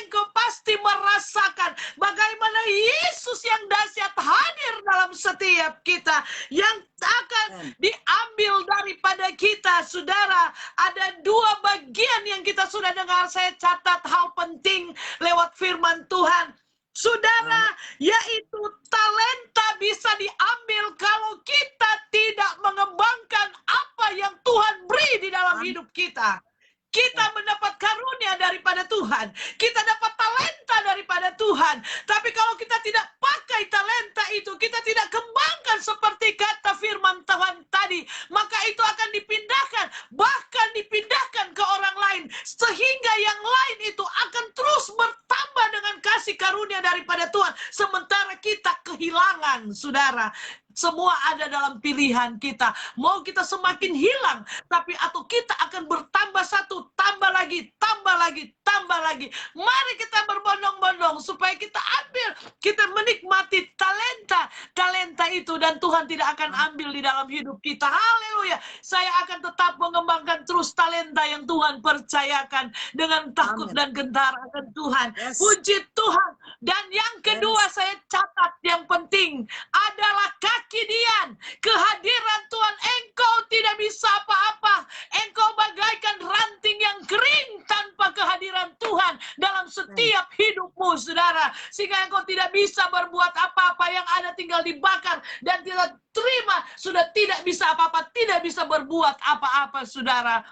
engkau pasti merasakan bagaimana Yesus yang dahsyat hadir dalam setiap kita, yang akan diambil daripada kita. Saudara, ada dua bagian yang kita sudah dengar. Saya catat hal penting lewat firman Tuhan. Saudara, yaitu talenta bisa diambil kalau kita tidak mengembangkan apa yang Tuhan beri di dalam hidup kita. Kita mendapat karunia daripada Tuhan. Kita dapat talenta daripada Tuhan. Tapi kalau kita tidak pakai talenta itu, kita tidak kembangkan seperti kata firman Tuhan tadi, maka itu akan dipindahkan, bahkan dipindahkan ke orang lain. Sehingga yang lain itu akan terus bertambah dengan kasih karunia daripada Tuhan. Sementara kita kehilangan, saudara. Semua ada dalam pilihan kita. Mau kita semakin hilang, tapi atau kita akan bertambah satu, tambah lagi, tambah lagi, tambah lagi. Mari kita berbondong-bondong supaya kita ambil, kita menikmati talenta itu, dan Tuhan tidak akan ambil di dalam hidup kita. Haleluya. Saya akan tetap mengembangkan terus talenta yang Tuhan percayakan dengan takut dan gentar akan Tuhan. Puji Tuhan. Dan yang kedua saya catat yang penting adalah kekidian, kehadiran Tuhan. Engkau tidak bisa apa-apa. Engkau bagaikan ranting yang kering tanpa kehadiran Tuhan dalam setiap hidupmu, saudara. Sehingga engkau tidak bisa berbuat apa-apa, yang ada tinggal dibakar dan tidak terima. Sudah tidak bisa apa-apa, tidak bisa berbuat apa-apa, saudara.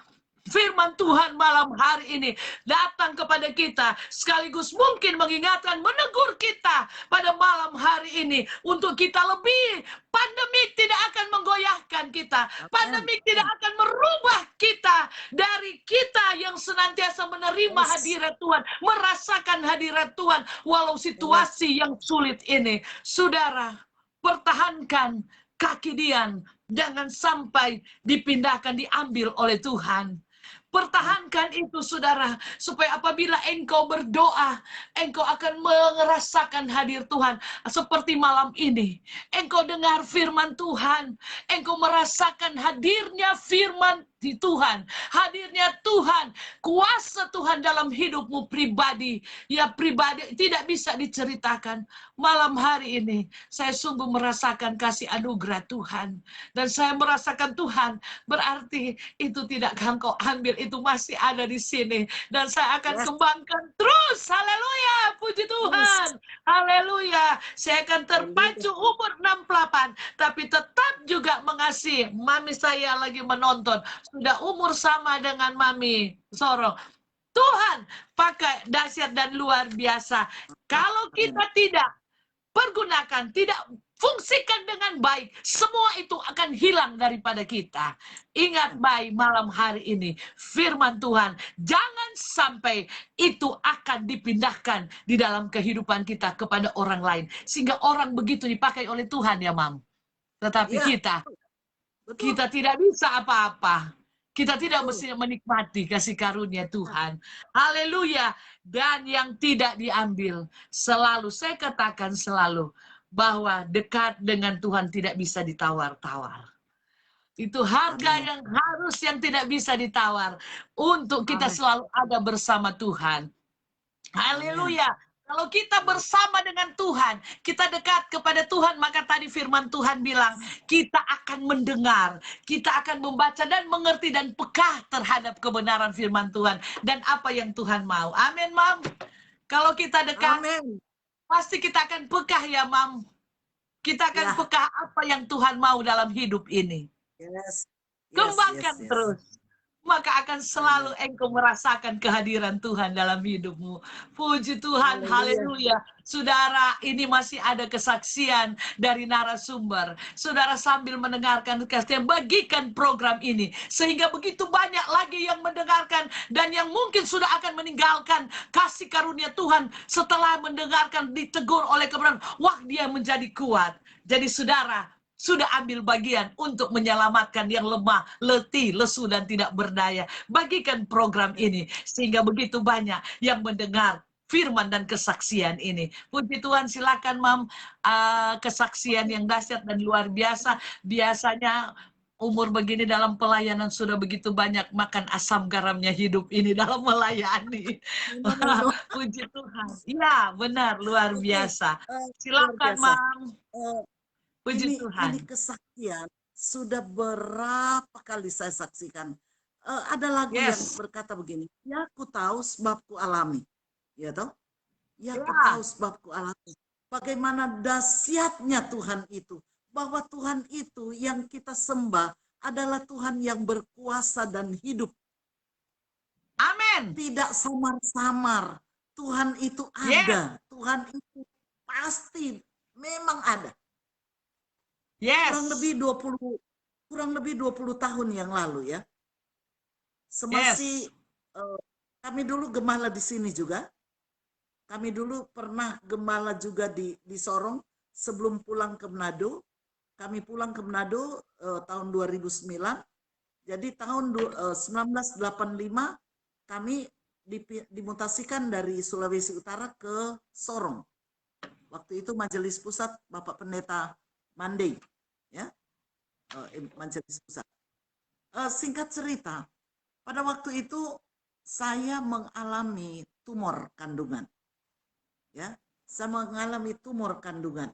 Firman Tuhan malam hari ini datang kepada kita, sekaligus mungkin mengingatkan, menegur kita pada malam hari ini untuk kita lebih. Pandemik tidak akan menggoyahkan kita. Pandemik tidak akan merubah kita dari kita yang senantiasa menerima hadirat Tuhan, merasakan hadirat Tuhan walau situasi yang sulit ini. Saudara, pertahankan kekidian, jangan sampai dipindahkan, diambil oleh Tuhan. Pertahankan itu, saudara, supaya apabila engkau berdoa, engkau akan merasakan hadir Tuhan. Seperti malam ini, engkau dengar firman Tuhan, engkau merasakan hadirnya firman di Tuhan, hadirnya Tuhan, kuasa Tuhan dalam hidupmu pribadi. Ya, pribadi tidak bisa diceritakan. Malam hari ini, saya sungguh merasakan kasih anugerah Tuhan. Dan saya merasakan Tuhan, berarti itu tidak engkau ambil, itu masih ada di sini. Dan saya akan kembangkan terus. Haleluya, puji Tuhan. Haleluya. Saya akan terpacu umur 68, tapi tetap juga mengasihi. Mami saya lagi menonton, sudah umur sama dengan Mami Sorong. Tuhan pakai dahsyat dan luar biasa. Kalau kita tidak pergunakan, tidak fungsikan dengan baik, semua itu akan hilang daripada kita. Ingat baik malam hari ini, firman Tuhan, jangan sampai itu akan dipindahkan di dalam kehidupan kita kepada orang lain. Sehingga orang begitu dipakai oleh Tuhan, ya Mam. Tetapi kita tidak bisa apa-apa. Kita tidak mesti menikmati kasih karunia Tuhan. Haleluya. Dan yang tidak diambil, selalu, saya katakan selalu, bahwa dekat dengan Tuhan tidak bisa ditawar-tawar. Itu harga yang harus, yang tidak bisa ditawar. Untuk kita selalu ada bersama Tuhan. Haleluya. Kalau kita bersama dengan Tuhan, kita dekat kepada Tuhan, maka tadi firman Tuhan bilang, kita akan mendengar, kita akan membaca dan mengerti dan peka terhadap kebenaran firman Tuhan dan apa yang Tuhan mau. Amin, Mam. Kalau kita dekat, pasti kita akan peka, ya, Mam. Kita akan Ya, peka apa yang Tuhan mau dalam hidup ini. yes, yes, yes, Kembangkan yes. terus. Maka akan selalu Amin. engkau merasakan kehadiran Tuhan dalam hidupmu. Puji Tuhan, Haleluya. haleluya. Saudara, ini masih ada kesaksian dari narasumber. Saudara sambil mendengarkan kesaksian, bagikan program ini. Sehingga begitu banyak lagi yang mendengarkan dan yang mungkin sudah akan meninggalkan kasih karunia Tuhan setelah mendengarkan ditegur oleh kebenaran. Wah, dia menjadi kuat. Jadi saudara, sudah ambil bagian untuk menyelamatkan yang lemah, letih, lesu, dan tidak berdaya. Bagikan program ini, sehingga begitu banyak yang mendengar firman dan kesaksian ini. Puji Tuhan, silakan Mam, kesaksian yang dahsyat dan luar biasa. Biasanya umur begini dalam pelayanan sudah begitu banyak makan asam garamnya hidup ini dalam melayani. No, no, no. Puji Tuhan. Ya, benar, luar Oke, biasa. luar Silakan biasa. Mam. Eh, Puji ini Tuhan. kesaksian sudah berapa kali saya saksikan. Ada lagu yang Yes. berkata begini, ya aku tahu sebab ku alami, ya toh? Ya aku Ya. tahu sebab ku alami. Bagaimana dahsyatnya Tuhan itu, bahwa Tuhan itu yang kita sembah adalah Tuhan yang berkuasa dan hidup, Amin. tidak samar-samar. Tuhan itu Yes. ada, Tuhan itu pasti memang ada. Yes. Kurang lebih 20 tahun yang lalu ya. Semasi kami dulu gembala di sini juga. Kami dulu pernah gembala juga di Sorong sebelum pulang ke Manado. Kami pulang ke Manado tahun 2009. Jadi tahun 1985 kami dimutasikan dari Sulawesi Utara ke Sorong. Waktu itu Majelis Pusat Bapak Pendeta Mandei, ya, Majelis Pusat. Singkat cerita, pada waktu itu saya mengalami tumor kandungan, ya, saya mengalami tumor kandungan,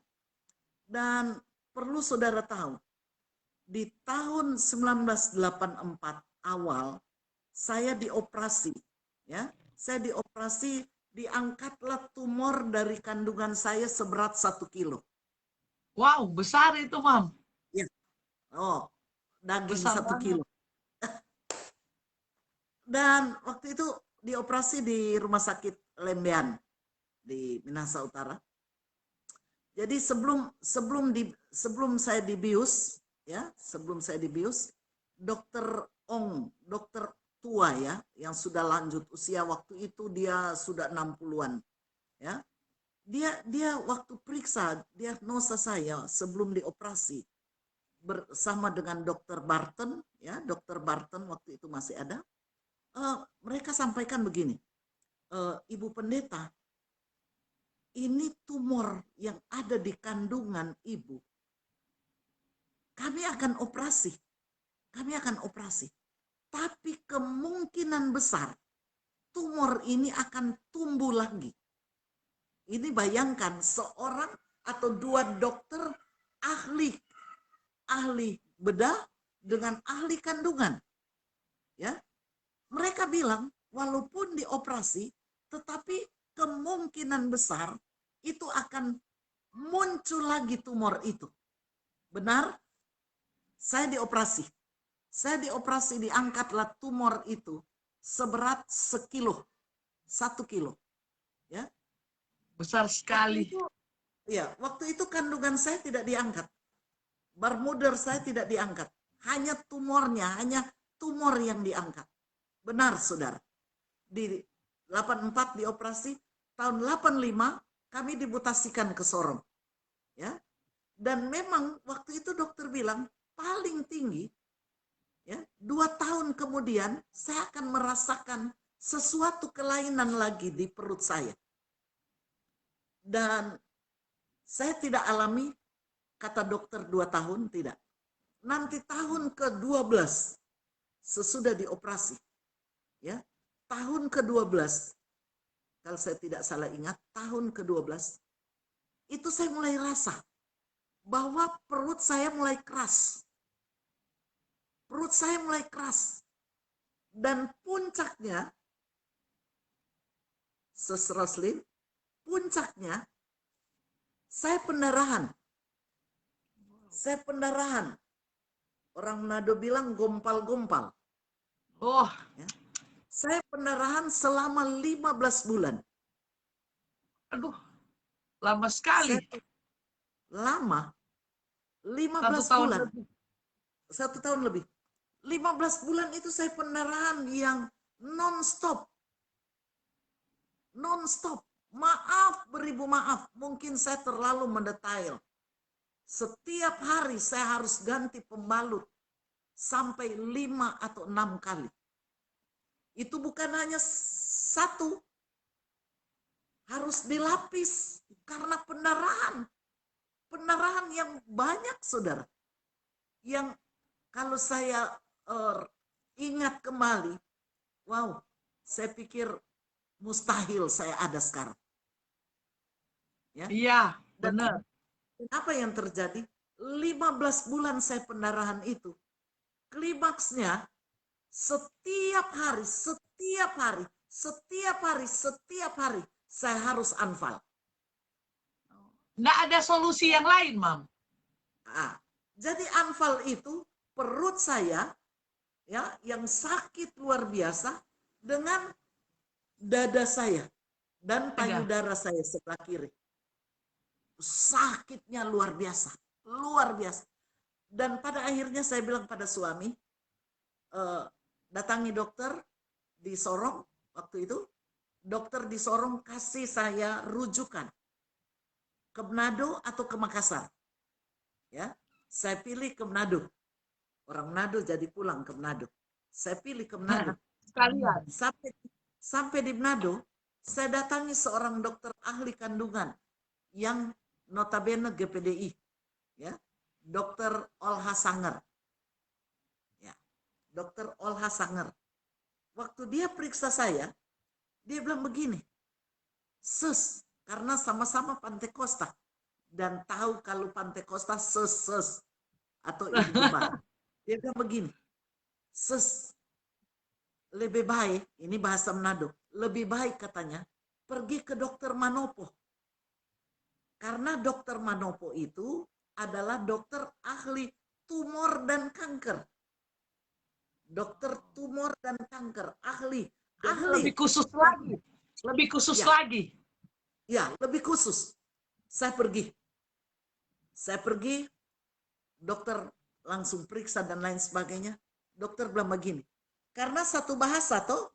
dan perlu saudara tahu, di tahun 1984 awal saya dioperasi, ya, saya dioperasi. Diangkatlah tumor dari kandungan saya seberat 1 kilo. Wow, besar itu, Mam. Ya, oh, daging Besar 1 banget. kilo. Dan waktu itu dioperasi di Rumah Sakit Lembean di Minahasa Utara. Jadi sebelum saya dibius, ya, sebelum saya dibius, dokter Ong, dokter tua ya, yang sudah lanjut usia, waktu itu dia sudah 60-an, ya. Dia waktu periksa diagnosa saya sebelum dioperasi bersama dengan dokter Barton, ya, dokter Barton waktu itu masih ada. Mereka sampaikan begini, Ibu Pendeta, ini tumor yang ada di kandungan ibu. Kami akan operasi. Tapi kemungkinan besar tumor ini akan tumbuh lagi. Ini bayangkan seorang atau 2 dokter ahli bedah dengan ahli kandungan. Ya. Mereka bilang walaupun dioperasi tetapi kemungkinan besar itu akan muncul lagi tumor itu. Benar? Saya dioperasi, diangkatlah tumor itu seberat 1 kilo. Ya. Besar sekali. Waktu itu kandungan saya tidak diangkat. Bermuder saya tidak diangkat. Hanya tumor yang diangkat. Benar, saudara. Di 84 dioperasi, tahun 85 kami dimutasikan ke Sorong. Ya. Dan memang waktu itu dokter bilang paling tinggi, ya, 2 tahun kemudian saya akan merasakan sesuatu kelainan lagi di perut saya. Dan saya tidak alami, kata dokter 2 tahun, tidak. Nanti tahun ke-12 sesudah dioperasi, ya, tahun ke-12, kalau saya tidak salah ingat, tahun ke-12 itu saya mulai rasa bahwa perut saya mulai keras. Dan puncaknya, Sus Roslin, puncaknya saya pendarahan. Saya pendarahan. Orang Manado bilang gompal-gompal. Oh, Ya. Saya pendarahan selama 15 bulan. aduh, lama sekali. Saya lama, 15 1 tahun bulan. lebih. 1 tahun lebih. 15 bulan itu saya pendarahan yang non-stop. Non-stop. Maaf, beribu maaf. Mungkin saya terlalu mendetail. Setiap hari saya harus ganti pembalut sampai 5 atau 6 kali. Itu bukan hanya satu. Harus dilapis karena pendarahan. Pendarahan yang banyak, saudara. Yang kalau saya ingat kembali, wow, saya pikir mustahil saya ada sekarang. Ya. Iya, Dan benar. apa yang terjadi? 15 bulan saya pendarahan itu. Klimaksnya setiap hari saya harus anfal. Nggak ada solusi yang lain, Mam. Nah, jadi anfal itu perut saya ya yang sakit luar biasa dengan dada saya dan payudara saya sebelah kiri. Sakitnya luar biasa, luar biasa. Dan pada akhirnya saya bilang pada suami, datangi dokter di Sorong waktu itu. Dokter di Sorong kasih saya rujukan ke Manado atau ke Makassar. Ya, saya pilih ke Manado. Orang Manado jadi pulang ke Manado. Saya pilih ke Manado. Sekalian. Sampai di Manado, saya datangi seorang dokter ahli kandungan yang notabene GPDI, ya, Dokter Olha Sanger. Ya, Dokter Olha Sanger. Waktu dia periksa saya, dia bilang begini, sus, karena sama-sama Pantai Costa dan tahu kalau Pantai Costa sus atau ibu gembala. Dia bilang begini, sus, lebih baik, ini bahasa Manado, lebih baik katanya pergi ke dokter Manopo. Karena dokter Manopo itu adalah dokter ahli tumor dan kanker. Dokter tumor dan kanker, ahli. Lebih khusus lagi. Lebih khusus Ya. lagi. Ya, lebih khusus. Saya pergi, dokter langsung periksa dan lain sebagainya. Dokter bilang begini, karena satu bahasa toh,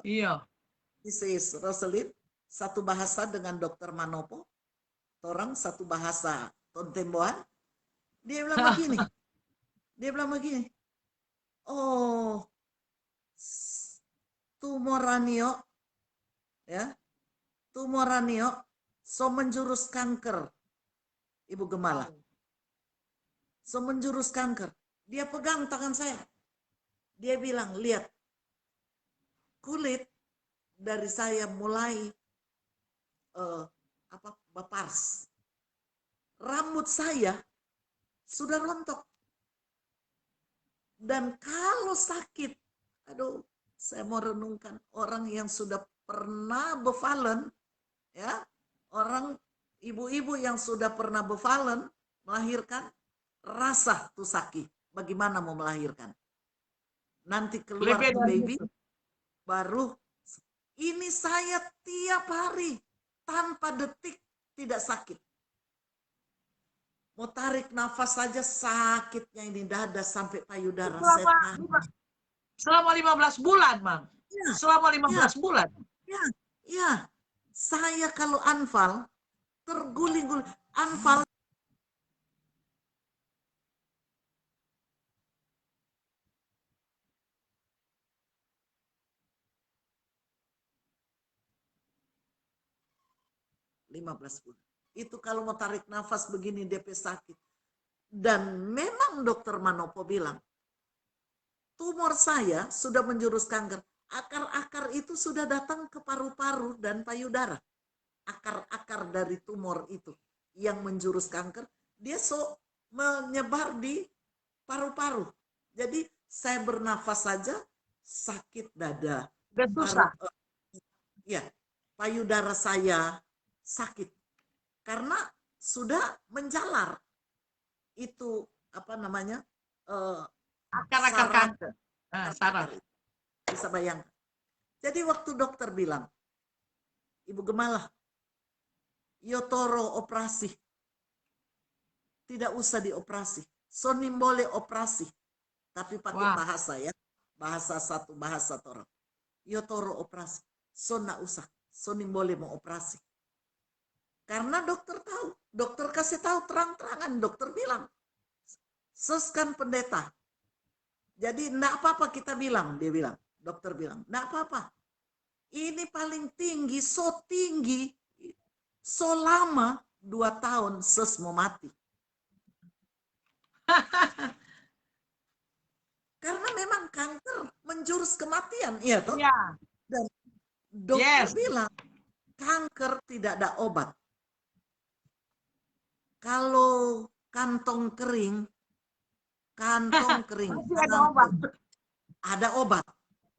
Iya. Mrs. Rosalind, satu bahasa dengan dokter Manopo, orang satu bahasa Tontemboan, dia bilang begini, oh, tumoranio, ya, tumoranio, so menjurus kanker, ibu gembala, so menjurus kanker. Dia pegang tangan saya, dia bilang, lihat, kulit dari saya mulai bapars, rambut saya sudah rontok. Dan kalau sakit, aduh, saya mau renungkan orang yang sudah pernah befallen, ya, orang ibu-ibu yang sudah pernah befallen melahirkan, rasa tuh sakit. Bagaimana mau melahirkan? Nanti keluar tuh baby, baru ini saya tiap hari tanpa detik tidak sakit. Mau tarik nafas saja sakitnya ini dada sampai payudara. Selama 15 bulan, Mam. Ya, Selama 15 bulan. Ya. Saya kalau anfal terguling-guling. Anfal bulan. Itu kalau mau tarik nafas begini DP sakit. Dan memang dokter Manopo bilang, tumor saya sudah menjurus kanker. Akar-akar itu sudah datang ke paru-paru dan payudara. Akar-akar dari tumor itu yang menjurus kanker, dia menyebar di paru-paru. Jadi saya bernafas saja sakit dada. Dan susah. Ya, payudara saya sakit. Karena sudah menjalar. itu apa namanya Akar-akar saraf, kanker. Saraf. akar-akar itu. Bisa bayangkan. Jadi waktu dokter bilang, Ibu Gemala, Yotoro operasi, tidak usah dioperasi, sonim boleh operasi, tapi pakai Wah. bahasa ya, bahasa orang. Yotoro operasi, so nggak usah, sonim boleh mau operasi. Karena dokter tahu, dokter kasih tahu terang-terangan, dokter bilang, seskan pendeta. Jadi enggak apa-apa kita bilang, dia bilang, dokter bilang, enggak apa-apa. Ini paling tinggi, so tinggi, so lama 2 tahun ses mau mati. Karena memang kanker menjurus kematian, iya toh? Iya. Dan dokter Yes. bilang, kanker tidak ada obat. Kalau kantong kering, Masih ada obat. ada obat.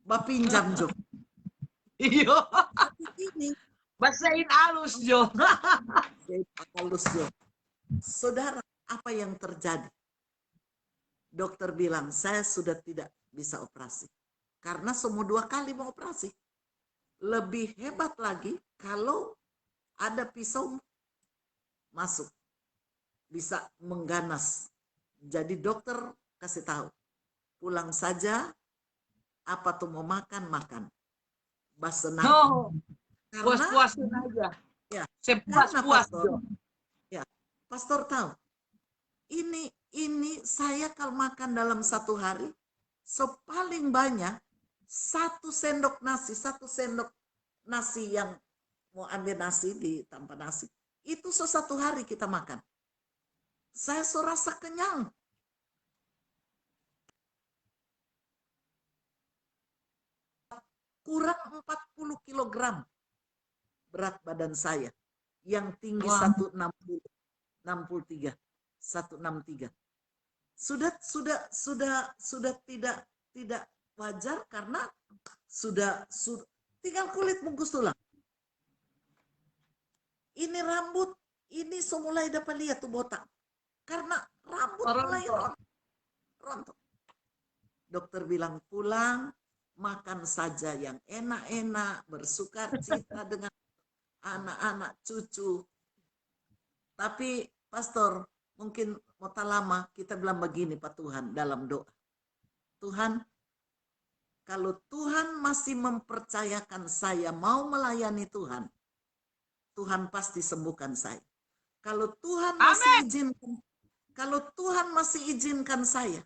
Bapinjam Jo. Iya. Tapi ini Bahasain halus, Jo. halus Jo. Saudara, apa yang terjadi? Dokter bilang, saya sudah tidak bisa operasi. Karena semua 2 kali mau operasi. Lebih hebat lagi kalau ada pisau masuk. Bisa mengganas. Jadi dokter kasih tahu, pulang saja, apa tuh mau makan, makan. Basenang. Oh, Karena, puas-puasin aja. ya, Sepuas-puas, karena Jo. pastor tahu, ini saya kalau makan dalam 1 hari, paling banyak 1 sendok nasi yang mau ambil nasi di tanpa nasi. Itu 1 hari kita makan. Saya rasa kenyang. Kurang 40 kilogram berat badan saya. Yang tinggi 163. Sudah tidak wajar karena sudah tinggal kulit bungkus tulang. Ini rambut, ini mulai dapat lihat tuh botak. Karena rambut mulai rontok. Dokter bilang pulang, makan saja yang enak-enak, bersukacita dengan anak-anak, cucu. Tapi pastor, mungkin mau tak lama kita bilang begini Pak Tuhan dalam doa. Tuhan, kalau Tuhan masih mempercayakan saya mau melayani Tuhan, Tuhan pasti sembuhkan saya. Kalau Tuhan masih izinkan saya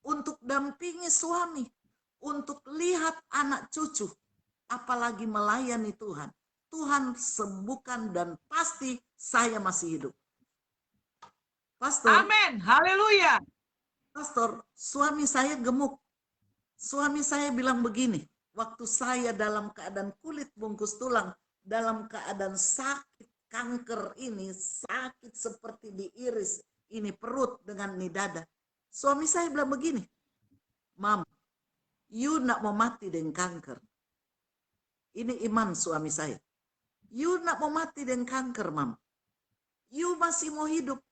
untuk dampingi suami, untuk lihat anak cucu, apalagi melayani Tuhan, Tuhan sembuhkan dan pasti saya masih hidup. Pastor, Amin, haleluya. Pastor, suami saya gemuk. Suami saya bilang begini, waktu saya dalam keadaan kulit bungkus tulang, dalam keadaan sakit kanker ini, sakit seperti diiris, ini perut dengan ini dada. Suami saya bilang begini, Mam, you nak mau mati dengan kanker. Ini iman suami saya. You nak mau mati dengan kanker, Mam. You masih mau hidup.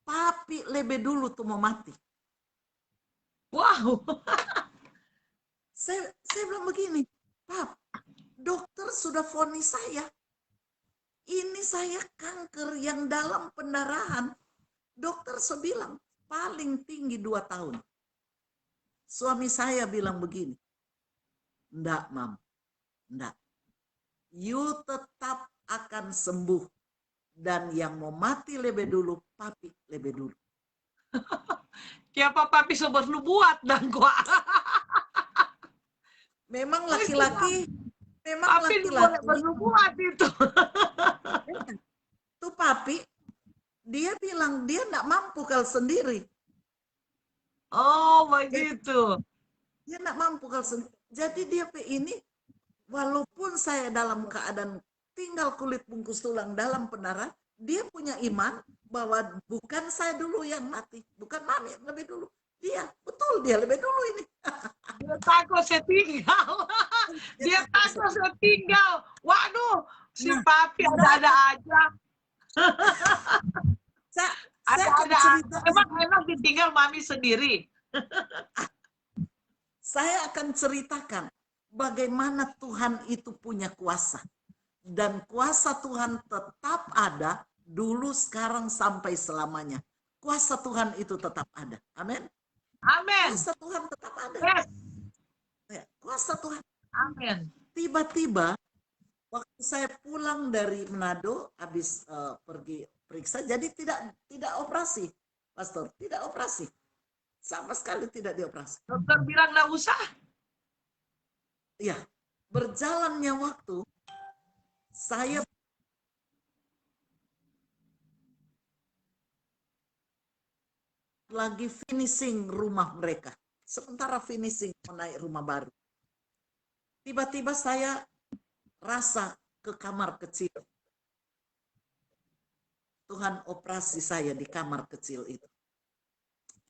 Papi lebih dulu tuh mau mati. Wow. Saya bilang begini, Pap, dokter sudah vonis saya. Ini saya kanker yang dalam pendarahan. Dokter bilang paling tinggi 2 tahun. Suami saya bilang begini, enggak, Mam, enggak. You tetap akan sembuh. Dan yang mau mati lebih dulu, papi lebih dulu. Siapa papi sobat lu buat dan gua. Memang laki-laki, Papi lu boleh bernubuat itu. Tuh papi, dia bilang dia enggak mampu kalau sendiri. Oh, begitu. Dia enggak mampu kalau sendiri. Jadi dia ini, walaupun saya dalam keadaan tinggal kulit bungkus tulang dalam pendarahan, dia punya iman bahwa bukan saya dulu yang mati, bukan mami lebih dulu. Dia, betul dia lebih dulu ini. Dia takut saya tinggal. Dia takut saya tinggal. Waduh, si papi ada-ada aja. Saya akan Ada. ceritakan. Emang enak ditinggal mami sendiri. Saya akan ceritakan bagaimana Tuhan itu punya kuasa. Dan kuasa Tuhan tetap ada dulu, sekarang, sampai selamanya. Kuasa Tuhan itu tetap ada. Amin. Amin. Kuasa Tuhan tetap ada. Yes. Ya, kuasa Tuhan. Amin. Tiba-tiba waktu saya pulang dari Manado habis pergi periksa, jadi tidak operasi, Pastor, tidak operasi. Sama sekali tidak dioperasi. Dokter bilang nggak usah. Ya, berjalannya waktu, saya lagi finishing rumah mereka. Sementara finishing mau naik rumah baru. Tiba-tiba saya rasa ke kamar kecil. Tuhan operasi saya di kamar kecil itu.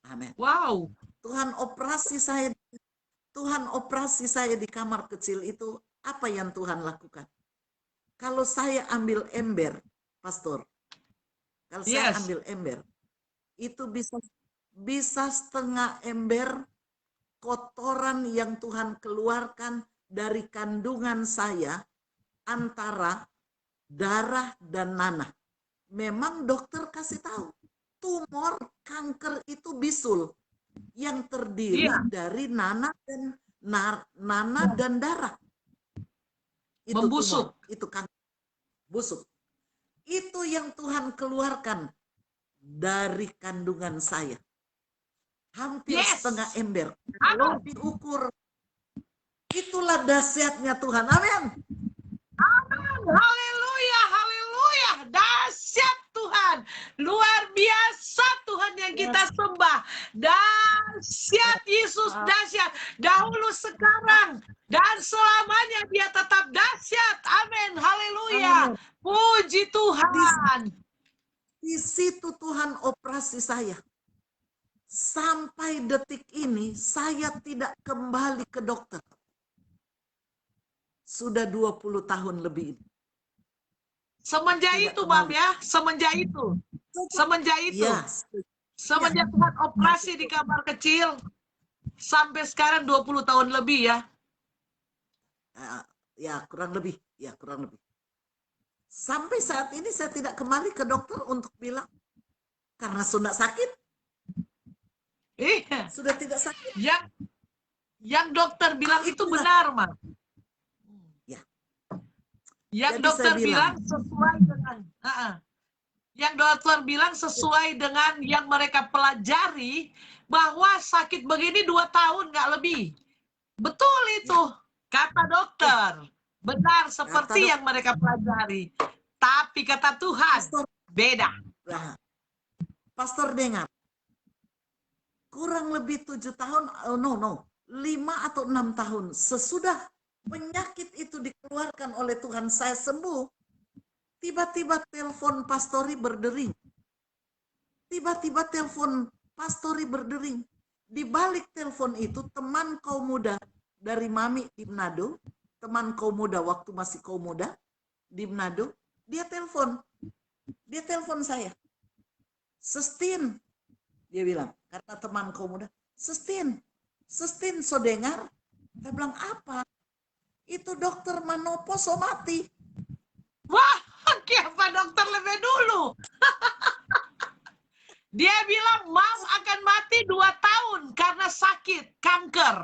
Amin. Wow. Tuhan operasi saya di kamar kecil itu. Apa yang Tuhan lakukan? Kalau saya ambil ember, Pastor, kalau saya Yes. ambil ember, itu bisa setengah ember kotoran yang Tuhan keluarkan dari kandungan saya antara darah dan nanah. Memang dokter kasih tahu, tumor kanker itu bisul yang terdiri dari nanah dan darah. Itu Membusuk. tumor, itu kanker busuk. Itu yang Tuhan keluarkan dari kandungan saya. Hampir Yes. setengah ember. Amin. Kalau diukur, itulah dahsyatnya Tuhan. Amin. Haleluya, haleluya. Dahsyat Tuhan. Luar biasa Tuhan yang kita sembah. Dahsyat Yesus, dahsyat. Dahulu, sekarang, dan selamanya dia tetap dahsyat. Amin. Haleluya. Puji Tuhan. Di situ Tuhan operasi saya. Sampai detik ini saya tidak kembali ke dokter. Sudah 20 tahun lebih. Semenjak Tidak itu, kembali. Mam, ya. Semenjak itu. Semenjak itu. Ya, Semenjak Tuhan operasi di kamar kecil. Sampai sekarang 20 tahun lebih, ya. ya kurang lebih. Ya kurang lebih. Sampai saat ini saya tidak kembali ke dokter untuk bilang. Karena sudah sakit. Iya. Sudah tidak sakit. Yang dokter bilang itu benar, Mam. Ya. Yang Jadi dokter saya bilang sesuai dengan yang dokter bilang sesuai dengan yang mereka pelajari, bahwa sakit begini 2 tahun nggak lebih. Betul itu, kata dokter. Benar seperti yang mereka pelajari. Tapi kata Tuhan, Pastor, beda. nah, Pastor dengar. Kurang lebih 7 tahun, 5 atau 6 tahun sesudah penyakit itu dikeluarkan oleh Tuhan, saya sembuh. Tiba-tiba telepon pastori berdering. Tiba-tiba telepon pastori berdering. Di balik telepon itu teman kaum muda dari Mami di Manado, teman kaum muda waktu masih kaum muda di Manado, dia telepon saya. Sustin, dia bilang, karena teman kaum muda, Sustin, so dengar? Saya bilang, apa? Itu dokter Manopo so mati. Wah, kenapa dokter lebih dulu? Dia bilang Mam akan mati 2 tahun karena sakit kanker.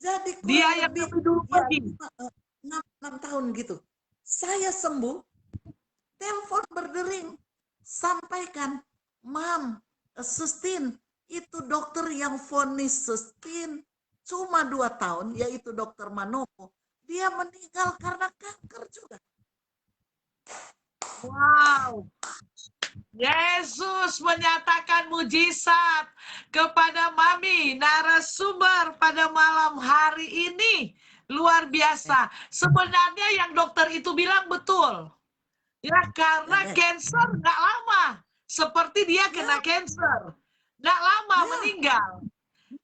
Jadi Dia yang lebih dulu pergi. 6 tahun gitu. Saya sembuh, telepon berdering, sampaikan, Mam, Sustin, itu dokter yang vonis Sustin cuma 2 tahun, yaitu dokter Manopo. Dia meninggal karena kanker juga. Wow. Yesus menyatakan mujizat kepada Mami narasumber pada malam hari ini. Luar biasa. Sebenarnya yang dokter itu bilang betul. Ya, karena cancer nggak lama. Seperti dia kena cancer. Nggak lama meninggal.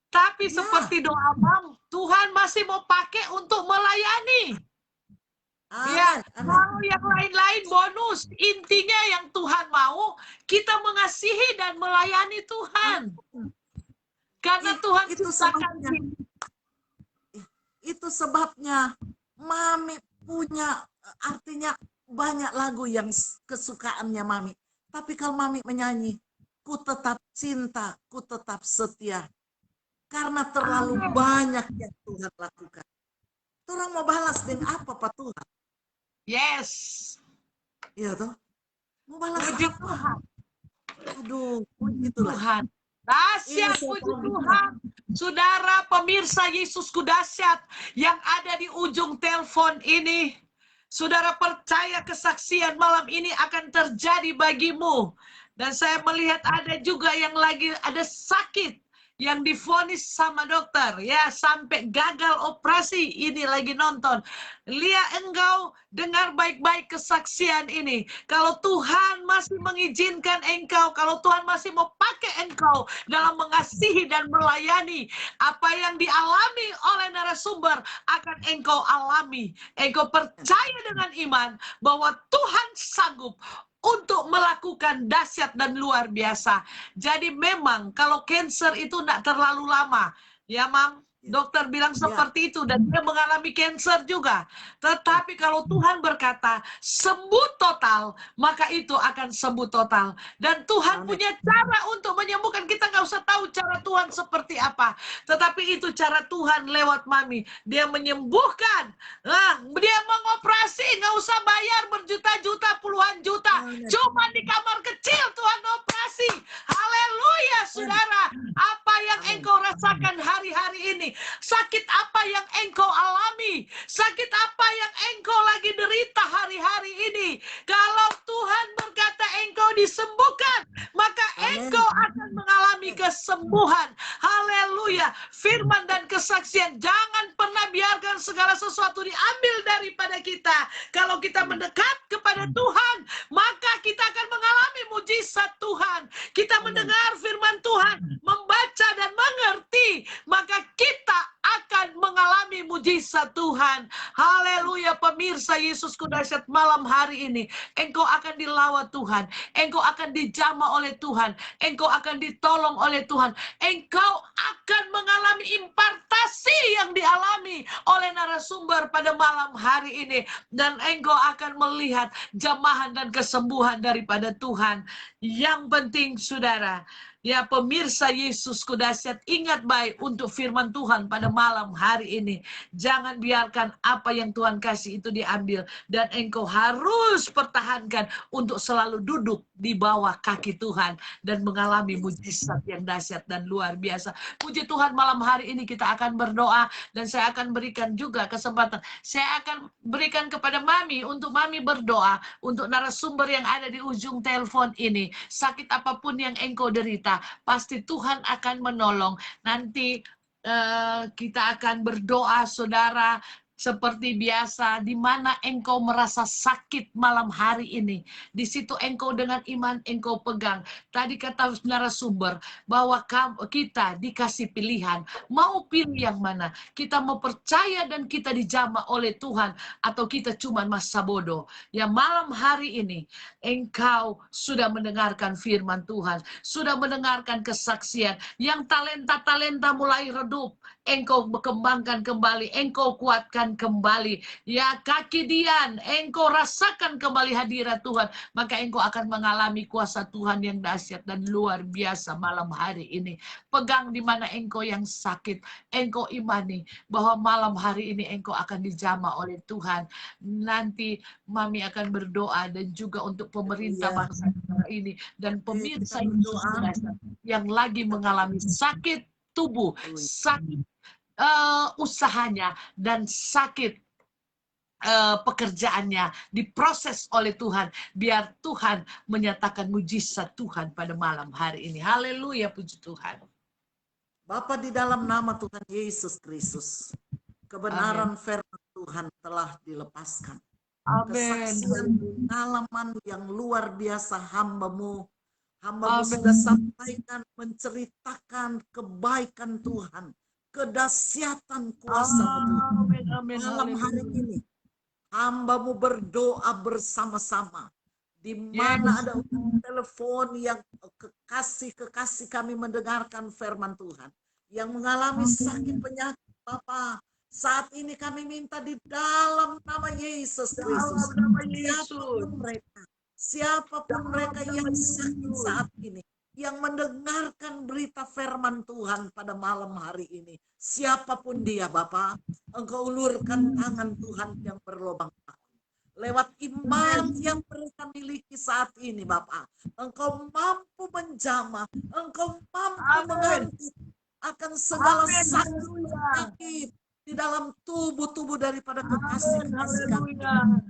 Tapi seperti doa Mam, Tuhan masih mau pakai untuk melayani. Ya, Amin. Amin. kalau yang lain-lain bonus. Intinya yang Tuhan mau, kita mengasihi dan melayani Tuhan. Karena Tuhan Itu ciptakan sebabnya. kita. Itu sebabnya Mami punya, artinya banyak lagu yang kesukaannya Mami. Tapi kalau Mami menyanyi, ku tetap cinta, ku tetap setia. Karena terlalu banyak yang Tuhan lakukan. Orang mau balas dengan apa Pak Tuhan? Yes. Iya toh? Mau balas Puji apa? Tuhan. Aduh, Puji itulah. Tuhan. Ini Dahsyat saya puji tahu. Tuhan. Saudara pemirsa Yesusku dahsyat yang ada di ujung telepon ini. Saudara percaya kesaksian malam ini akan terjadi bagimu. Dan saya melihat ada juga yang lagi ada sakit. Yang divonis sama dokter. Ya sampai gagal operasi ini lagi nonton. Lia engkau dengar baik-baik kesaksian ini. Kalau Tuhan masih mengizinkan engkau. Kalau Tuhan masih mau pakai engkau dalam mengasihi dan melayani. Apa yang dialami oleh narasumber akan engkau alami. Engkau percaya dengan iman bahwa Tuhan sanggup untuk melakukan dahsyat dan luar biasa. Jadi memang kalau cancer itu tidak terlalu lama. Ya, Mam. Dokter bilang seperti itu dan dia mengalami cancer juga. Tetapi kalau Tuhan berkata sembuh total, maka itu akan sembuh total. Dan Tuhan Amin. punya cara untuk menyembuhkan. Kita nggak usah tahu cara Tuhan seperti apa. Tetapi itu cara Tuhan lewat Mami. Dia menyembuhkan. Nah, dia mengoperasi, nggak usah bayar berjuta-juta, puluhan juta. Amin. Cuma di kamar kecil Tuhan operasi. Haleluya, saudara. Apa yang Amin. engkau rasakan hari-hari ini? Sakit apa yang engkau alami? Sakit apa yang engkau lagi derita hari-hari ini? Kalau Tuhan berkata engkau disembuhkan, maka Amin. engkau akan mengalami kesembuhan. Haleluya. Firman dan kesaksian. Jangan pernah biarkan segala sesuatu diambil daripada kita. Kalau kita mendekat kepada Tuhan, maka kita akan mengalami mujizat Tuhan. Kita mendengar firman Tuhan, membaca dan mengerti, maka kita akan mengalami mujizat Tuhan. Haleluya, pemirsa Yesusku dahsyat malam hari ini. Engkau akan dilawat Tuhan. Engkau akan dijamah oleh Tuhan. Engkau akan ditolong oleh Tuhan. Engkau akan mengalami impartasi yang dialami oleh narasumber pada malam hari ini. Dan engkau akan melihat jamahan dan kesembuhan daripada Tuhan. Yang penting, saudara, ya pemirsa Yesusku dahsyat, ingat baik untuk firman Tuhan pada malam hari ini. Jangan biarkan apa yang Tuhan kasih itu diambil. Dan engkau harus pertahankan untuk selalu duduk di bawah kaki Tuhan. Dan mengalami mujizat yang dahsyat dan luar biasa. Puji Tuhan, malam hari ini kita akan berdoa. Dan saya akan berikan juga kesempatan. Saya akan berikan kepada Mami untuk Mami berdoa. Untuk narasumber yang ada di ujung telepon ini. Sakit apapun yang engkau derita, pasti Tuhan akan menolong. Nanti kita akan berdoa, saudara, seperti biasa. Di mana engkau merasa sakit malam hari ini, di situ engkau dengan iman engkau pegang. Tadi kata narasumber bahwa kita dikasih pilihan, mau pilih yang mana? Kita mau percaya dan kita dijamah oleh Tuhan, atau kita cuma masa bodoh. Ya, malam hari ini engkau sudah mendengarkan firman Tuhan, sudah mendengarkan kesaksian, yang talenta-talenta mulai redup, engkau kembangkan kembali, engkau kuatkan kembali. Ya, kaki Dian, engkau rasakan kembali hadirat Tuhan, maka engkau akan mengalami kuasa Tuhan yang dahsyat dan luar biasa malam hari ini. Pegang di mana engkau yang sakit, engkau imani bahwa malam hari ini engkau akan dijamah oleh Tuhan. Nanti Mami akan berdoa dan juga untuk pemerintah bangsa ini dan pemirsa yang lagi mengalami sakit tubuh, sakit usahanya, dan sakit pekerjaannya diproses oleh Tuhan, biar Tuhan menyatakan mujizat Tuhan pada malam hari ini. Haleluya, puji Tuhan. Bapa, di dalam nama Tuhan Yesus Kristus, kebenaran firman Tuhan telah dilepaskan. Kesaksian pengalaman yang luar biasa hambamu sudah sampaikan, menceritakan kebaikan Tuhan, kedahsyatan kuasa Tuhan. Malam hari ini Hamba-Mu berdoa bersama-sama. Di mana ada telepon yang kekasih-kekasih kami mendengarkan firman Tuhan. Yang mengalami sakit penyakit Bapa. Saat ini kami minta di dalam nama Yesus Kristus. Siapapun mereka yang sakit saat ini. Yang mendengarkan berita firman Tuhan pada malam hari ini. Siapapun dia Bapa, Engkau ulurkan tangan Tuhan yang berlobang lewat iman yang mereka miliki saat ini Bapak. Engkau mampu menjamah, Engkau mampu mengangkat akan segala sakit di dalam tubuh-tubuh daripada kekasih-kekasih kami.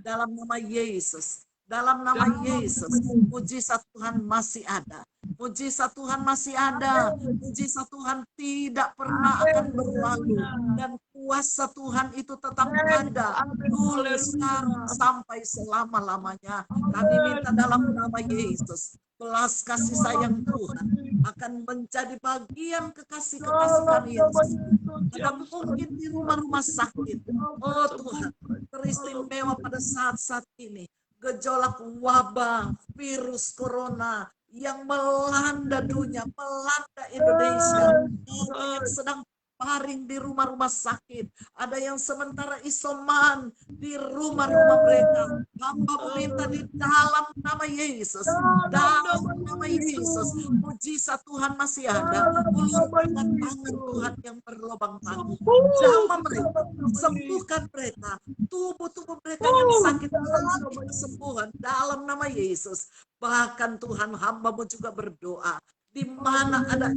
Dalam nama Yesus. Dalam nama Yesus, mujizat Tuhan masih ada. Mujizat Tuhan masih ada. Mujizat Tuhan tidak pernah akan berlalu. Dan kuasa Tuhan itu tetap ada. Dulu, sekarang, sampai selama-lamanya. Kami minta dalam nama Yesus. Belas kasih sayang Tuhan akan menjadi bagian kekasih-kekasih kami yang sakit. Ada mungkin di rumah-rumah sakit. Oh Tuhan, teristimewa pada saat-saat ini. Gejolak wabah virus corona yang melanda dunia, melanda Indonesia. Ada yang sedang baring di rumah-rumah sakit, ada yang sementara isoman di rumah-rumah mereka. Hamba meminta di dalam nama Yesus, dalam nama Yesus, mujizat Tuhan masih ada. Ulurkan tangan Tuhan yang berlobang tangan, jamah mereka, sembuhkan mereka, tubuh-tubuh mereka yang sakit, alami kesembuhan dalam nama Yesus. Bahkan Tuhan, hamba-Mu juga berdoa, di mana ada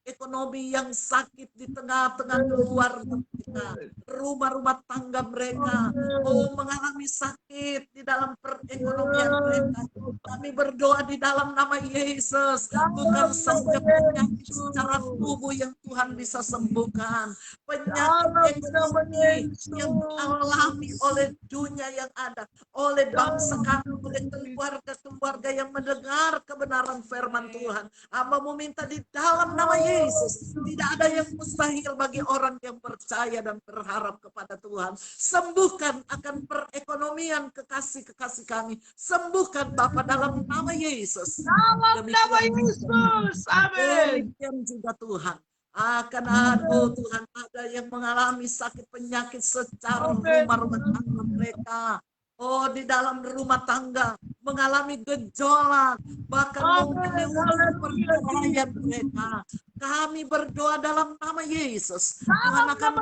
ekonomi yang sakit di tengah-tengah keluarga mereka, rumah-rumah tangga mereka, mengalami sakit di dalam perekonomian mereka. Kami berdoa di dalam nama Yesus, bukan saja penyakit secara tubuh yang Tuhan bisa sembuhkan, penyakit ekonomi yang dialami oleh dunia yang ada, oleh bangsa kami, oleh keluarga-keluarga yang mendengar kebenaran firman Tuhan. Hamba meminta di dalam nama Yesus, tidak ada yang mustahil bagi orang yang percaya dan berharap kepada Tuhan. Sembuhkan akan perekonomian kekasih-kekasih kami. Sembuhkan Bapa dalam nama Yesus. Demikian juga Tuhan. Akan ada Tuhan, ada yang mengalami sakit penyakit secara rumah-rumah tangga mereka. Oh, di dalam rumah tangga mengalami gejolak, bahkan mungkin di ujung perceraian mereka. Kami berdoa dalam nama Yesus, Tuhan akan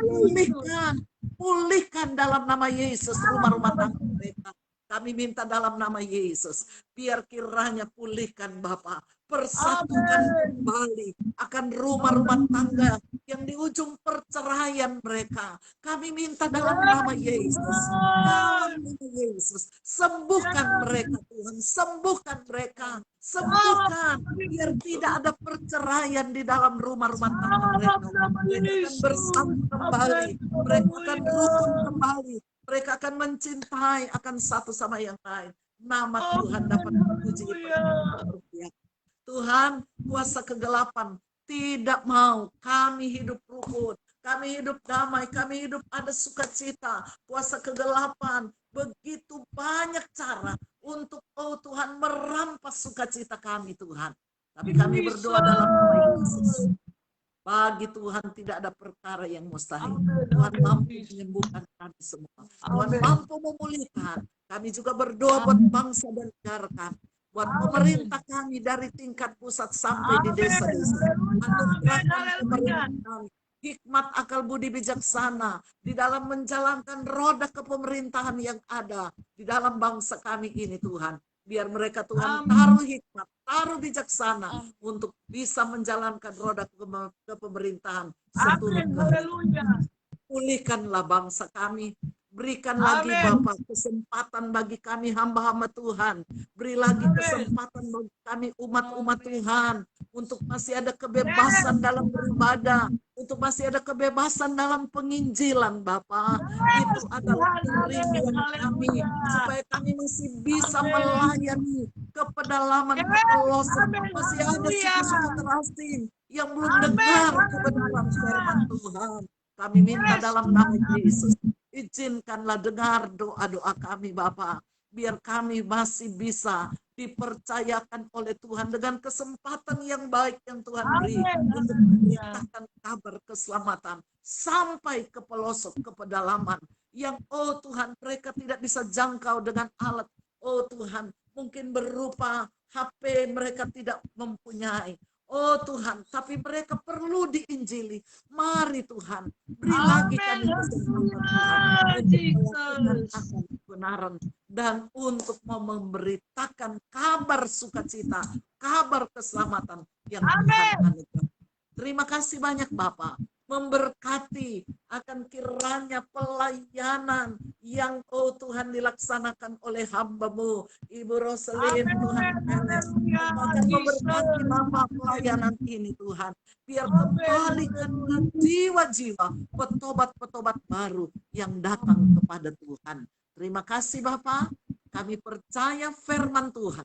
pulihkan dalam nama Yesus rumah-rumah tangga mereka. Kami minta dalam nama Yesus, biar kiranya pulihkan Bapa, persatukan kembali akan rumah-rumah tangga yang di ujung perceraian mereka. Kami minta dalam nama Yesus, dalam nama Yesus, sembuhkan mereka Tuhan, sembuhkan mereka, sembuhkan, biar tidak ada perceraian di dalam rumah-rumah tangga mereka. Mereka akan bersatu kembali, mereka akan rukun kembali, mereka akan mencintai akan satu sama yang lain. Nama Tuhan dapat dipuji. Tuhan, kuasa kegelapan tidak mau kami hidup rukun, kami hidup damai, kami hidup ada sukacita. Kuasa kegelapan begitu banyak cara untuk Tuhan merampas sukacita kami Tuhan. Tapi kami berdoa dalam nama Yesus. Bagi Tuhan tidak ada perkara yang mustahil. Tuhan mampu menyembuhkan kami semua. Tuhan mampu memulihkan. Kami juga berdoa buat bangsa dan negara kami, buat pemerintah kami dari tingkat pusat sampai di desa-desa. Anugerahkan pemerintah kami hikmat, akal, budi, bijaksana di dalam menjalankan roda kepemerintahan yang ada di dalam bangsa kami ini Tuhan. Biar mereka Tuhan taruh hikmat, taruh bijaksana untuk bisa menjalankan roda kepemerintahan seturutnya. Pulihkanlah bangsa kami. Berikan lagi Bapak kesempatan bagi kami hamba-hamba Tuhan. Beri lagi kesempatan bagi kami umat-umat Tuhan. Untuk masih ada kebebasan dalam beribadah. Untuk masih ada kebebasan dalam penginjilan Bapak. Itu adalah kerinduan kami. Supaya kami masih bisa melayani ke pedalaman, ke pelosok. Masih ada suku-suku terasing yang belum dengar kebenaran firman Tuhan. Kami minta dalam nama Yesus, Izinkanlah dengar doa-doa kami Bapa. Biar kami masih bisa dipercayakan oleh Tuhan dengan kesempatan yang baik yang Tuhan beri untuk memberitakan kabar keselamatan sampai ke pelosok, ke pedalaman yang oh Tuhan mereka tidak bisa jangkau dengan alat. Oh Tuhan, mungkin berupa HP mereka tidak mempunyai. Oh Tuhan, tapi mereka perlu diinjili. Mari Tuhan, beri lagi kami kesempatan Tuhan untuk melakukan akan kebenaran dan untuk mau memberitakan kabar sukacita, kabar keselamatan yang Tuhan anugerahkan. Terima kasih banyak Bapak. Memberkati akan kiranya pelayanan yang oh Tuhan dilaksanakan oleh hamba-Mu Ibu Roselyn Tuhan Peles akan memberkati Bapak pelayanan ini Tuhan biar kembalikan jiwa-jiwa petobat-petobat baru yang datang kepada Tuhan. Terima kasih Bapak, kami percaya firman Tuhan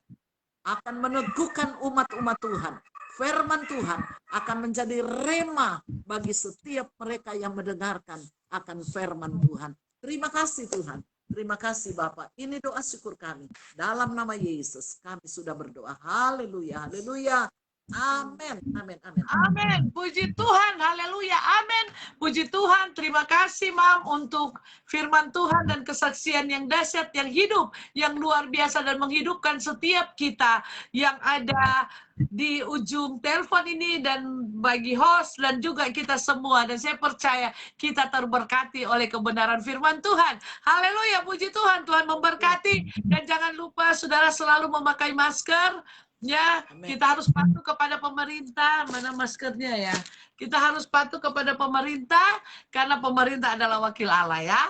akan meneguhkan umat-umat Tuhan. Firman Tuhan akan menjadi rema bagi setiap mereka yang mendengarkan akan firman Tuhan. Terima kasih Tuhan. Terima kasih Bapak. Ini doa syukur kami. Dalam nama Yesus kami sudah berdoa. Haleluya. Haleluya. Amin. Amin. Amin. Amin. Puji Tuhan. Haleluya. Amin. Puji Tuhan. Terima kasih Mam untuk firman Tuhan dan kesaksian yang dahsyat, yang hidup, yang luar biasa dan menghidupkan setiap kita yang ada di ujung telepon ini dan bagi host dan juga kita semua. Dan saya percaya kita terberkati oleh kebenaran firman Tuhan. Haleluya. Puji Tuhan. Tuhan memberkati. Dan jangan lupa saudara selalu memakai masker. Ya, kita harus patuh kepada pemerintah. Mana maskernya ya? Kita harus patuh kepada pemerintah karena pemerintah adalah wakil Allah ya.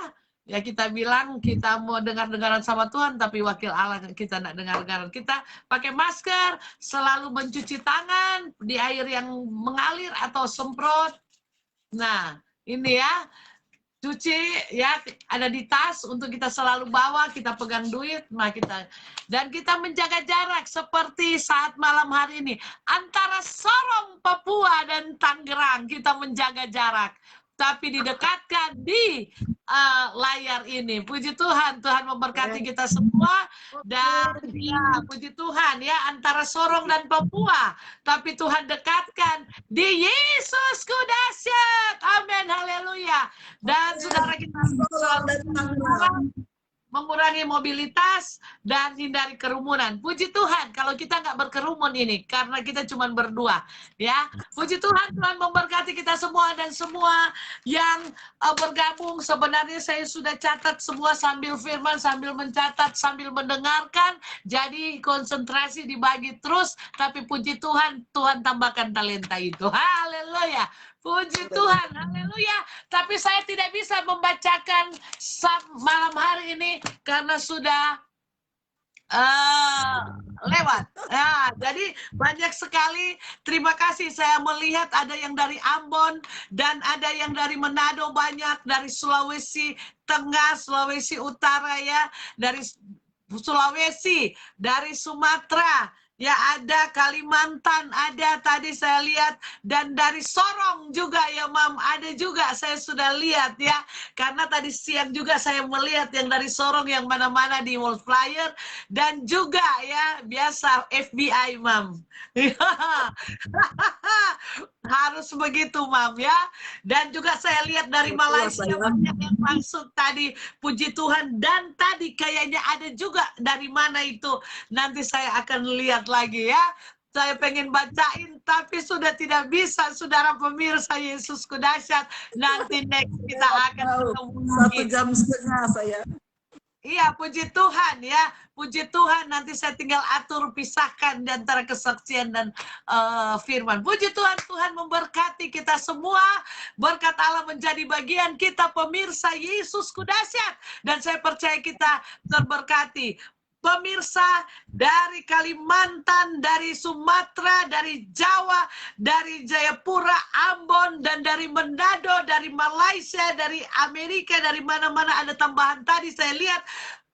Ya kita bilang kita mau dengar-dengaran sama Tuhan tapi wakil Allah kita nak dengar-dengaran. Kita pakai masker, selalu mencuci tangan di air yang mengalir atau semprot. Nah, ini ya. Cuci ya ada di tas untuk kita selalu bawa, kita pegang duit, dan kita menjaga jarak seperti saat malam hari ini antara Sorong, Papua dan Tangerang kita menjaga jarak, tapi didekatkan di layar ini. Puji Tuhan, Tuhan memberkati kita semua dan ya puji Tuhan ya antara Sorong dan Papua, tapi Tuhan dekatkan di Yesus Kudasyak. Amin, haleluya. Dan saudara kita selalu mengurangi mobilitas dan hindari kerumunan. Puji Tuhan kalau kita nggak berkerumun ini karena kita cuma berdua ya. Puji Tuhan, Tuhan memberkati kita semua dan semua yang bergabung. Sebenarnya saya sudah catat semua sambil firman, sambil mencatat, sambil mendengarkan. Jadi konsentrasi dibagi terus, tapi puji Tuhan, Tuhan tambahkan talenta itu. Haleluya. Puji Tuhan, haleluya. Tapi saya tidak bisa membacakan malam hari ini karena sudah lewat. Nah, jadi banyak sekali. Terima kasih. Saya melihat ada yang dari Ambon dan ada yang dari Manado banyak, dari Sulawesi Tengah, Sulawesi Utara ya, dari Sulawesi, dari Sumatera. Ya ada Kalimantan, ada tadi saya lihat, dan dari Sorong juga ya Mam, ada juga saya sudah lihat ya, karena tadi siang juga saya melihat yang dari Sorong yang mana-mana di World Flyer, dan juga ya biasa FBI Mam. Harus begitu Mam ya. Dan juga saya lihat dari Malaysia banyak yang masuk tadi, puji Tuhan, dan tadi kayaknya ada juga dari mana itu, nanti saya akan lihat lagi ya. Saya pengen bacain tapi sudah tidak bisa, saudara pemirsa Yesus Kudasyak. Nanti next kita akan ketemu lagi. 1 jam setengah saya. Iya, puji Tuhan ya. Puji Tuhan, nanti saya tinggal atur, pisahkan di antara kesaksian dan firman. Puji Tuhan, Tuhan memberkati kita semua. Berkat Allah menjadi bagian kita pemirsa Yesus Kudasyak. Dan saya percaya kita terberkati. Pemirsa dari Kalimantan, dari Sumatera, dari Jawa, dari Jayapura, Ambon, dan dari Manado, dari Malaysia, dari Amerika, dari mana-mana ada tambahan tadi saya lihat.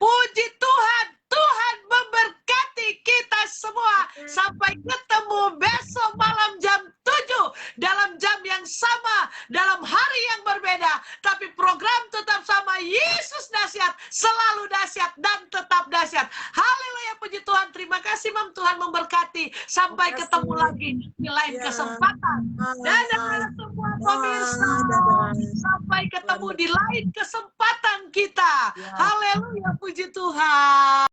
Puji Tuhan, Tuhan memberkati kita semua. Sampai ketemu besok malam jam 7 dalam jam yang sama, dalam hari yang berbeda, tapi program tetap sama. Yesus dahsyat, selalu dahsyat, dan tetap dahsyat. Haleluya, puji Tuhan. Terima kasih, Mam. Tuhan memberkati. Sampai Terima kasih. ketemu lagi di lain Ya. kesempatan. Dadah semua pemirsa. Dadah. Sampai ketemu di lain kesempatan kita. Ya. Haleluya, puji Tuhan.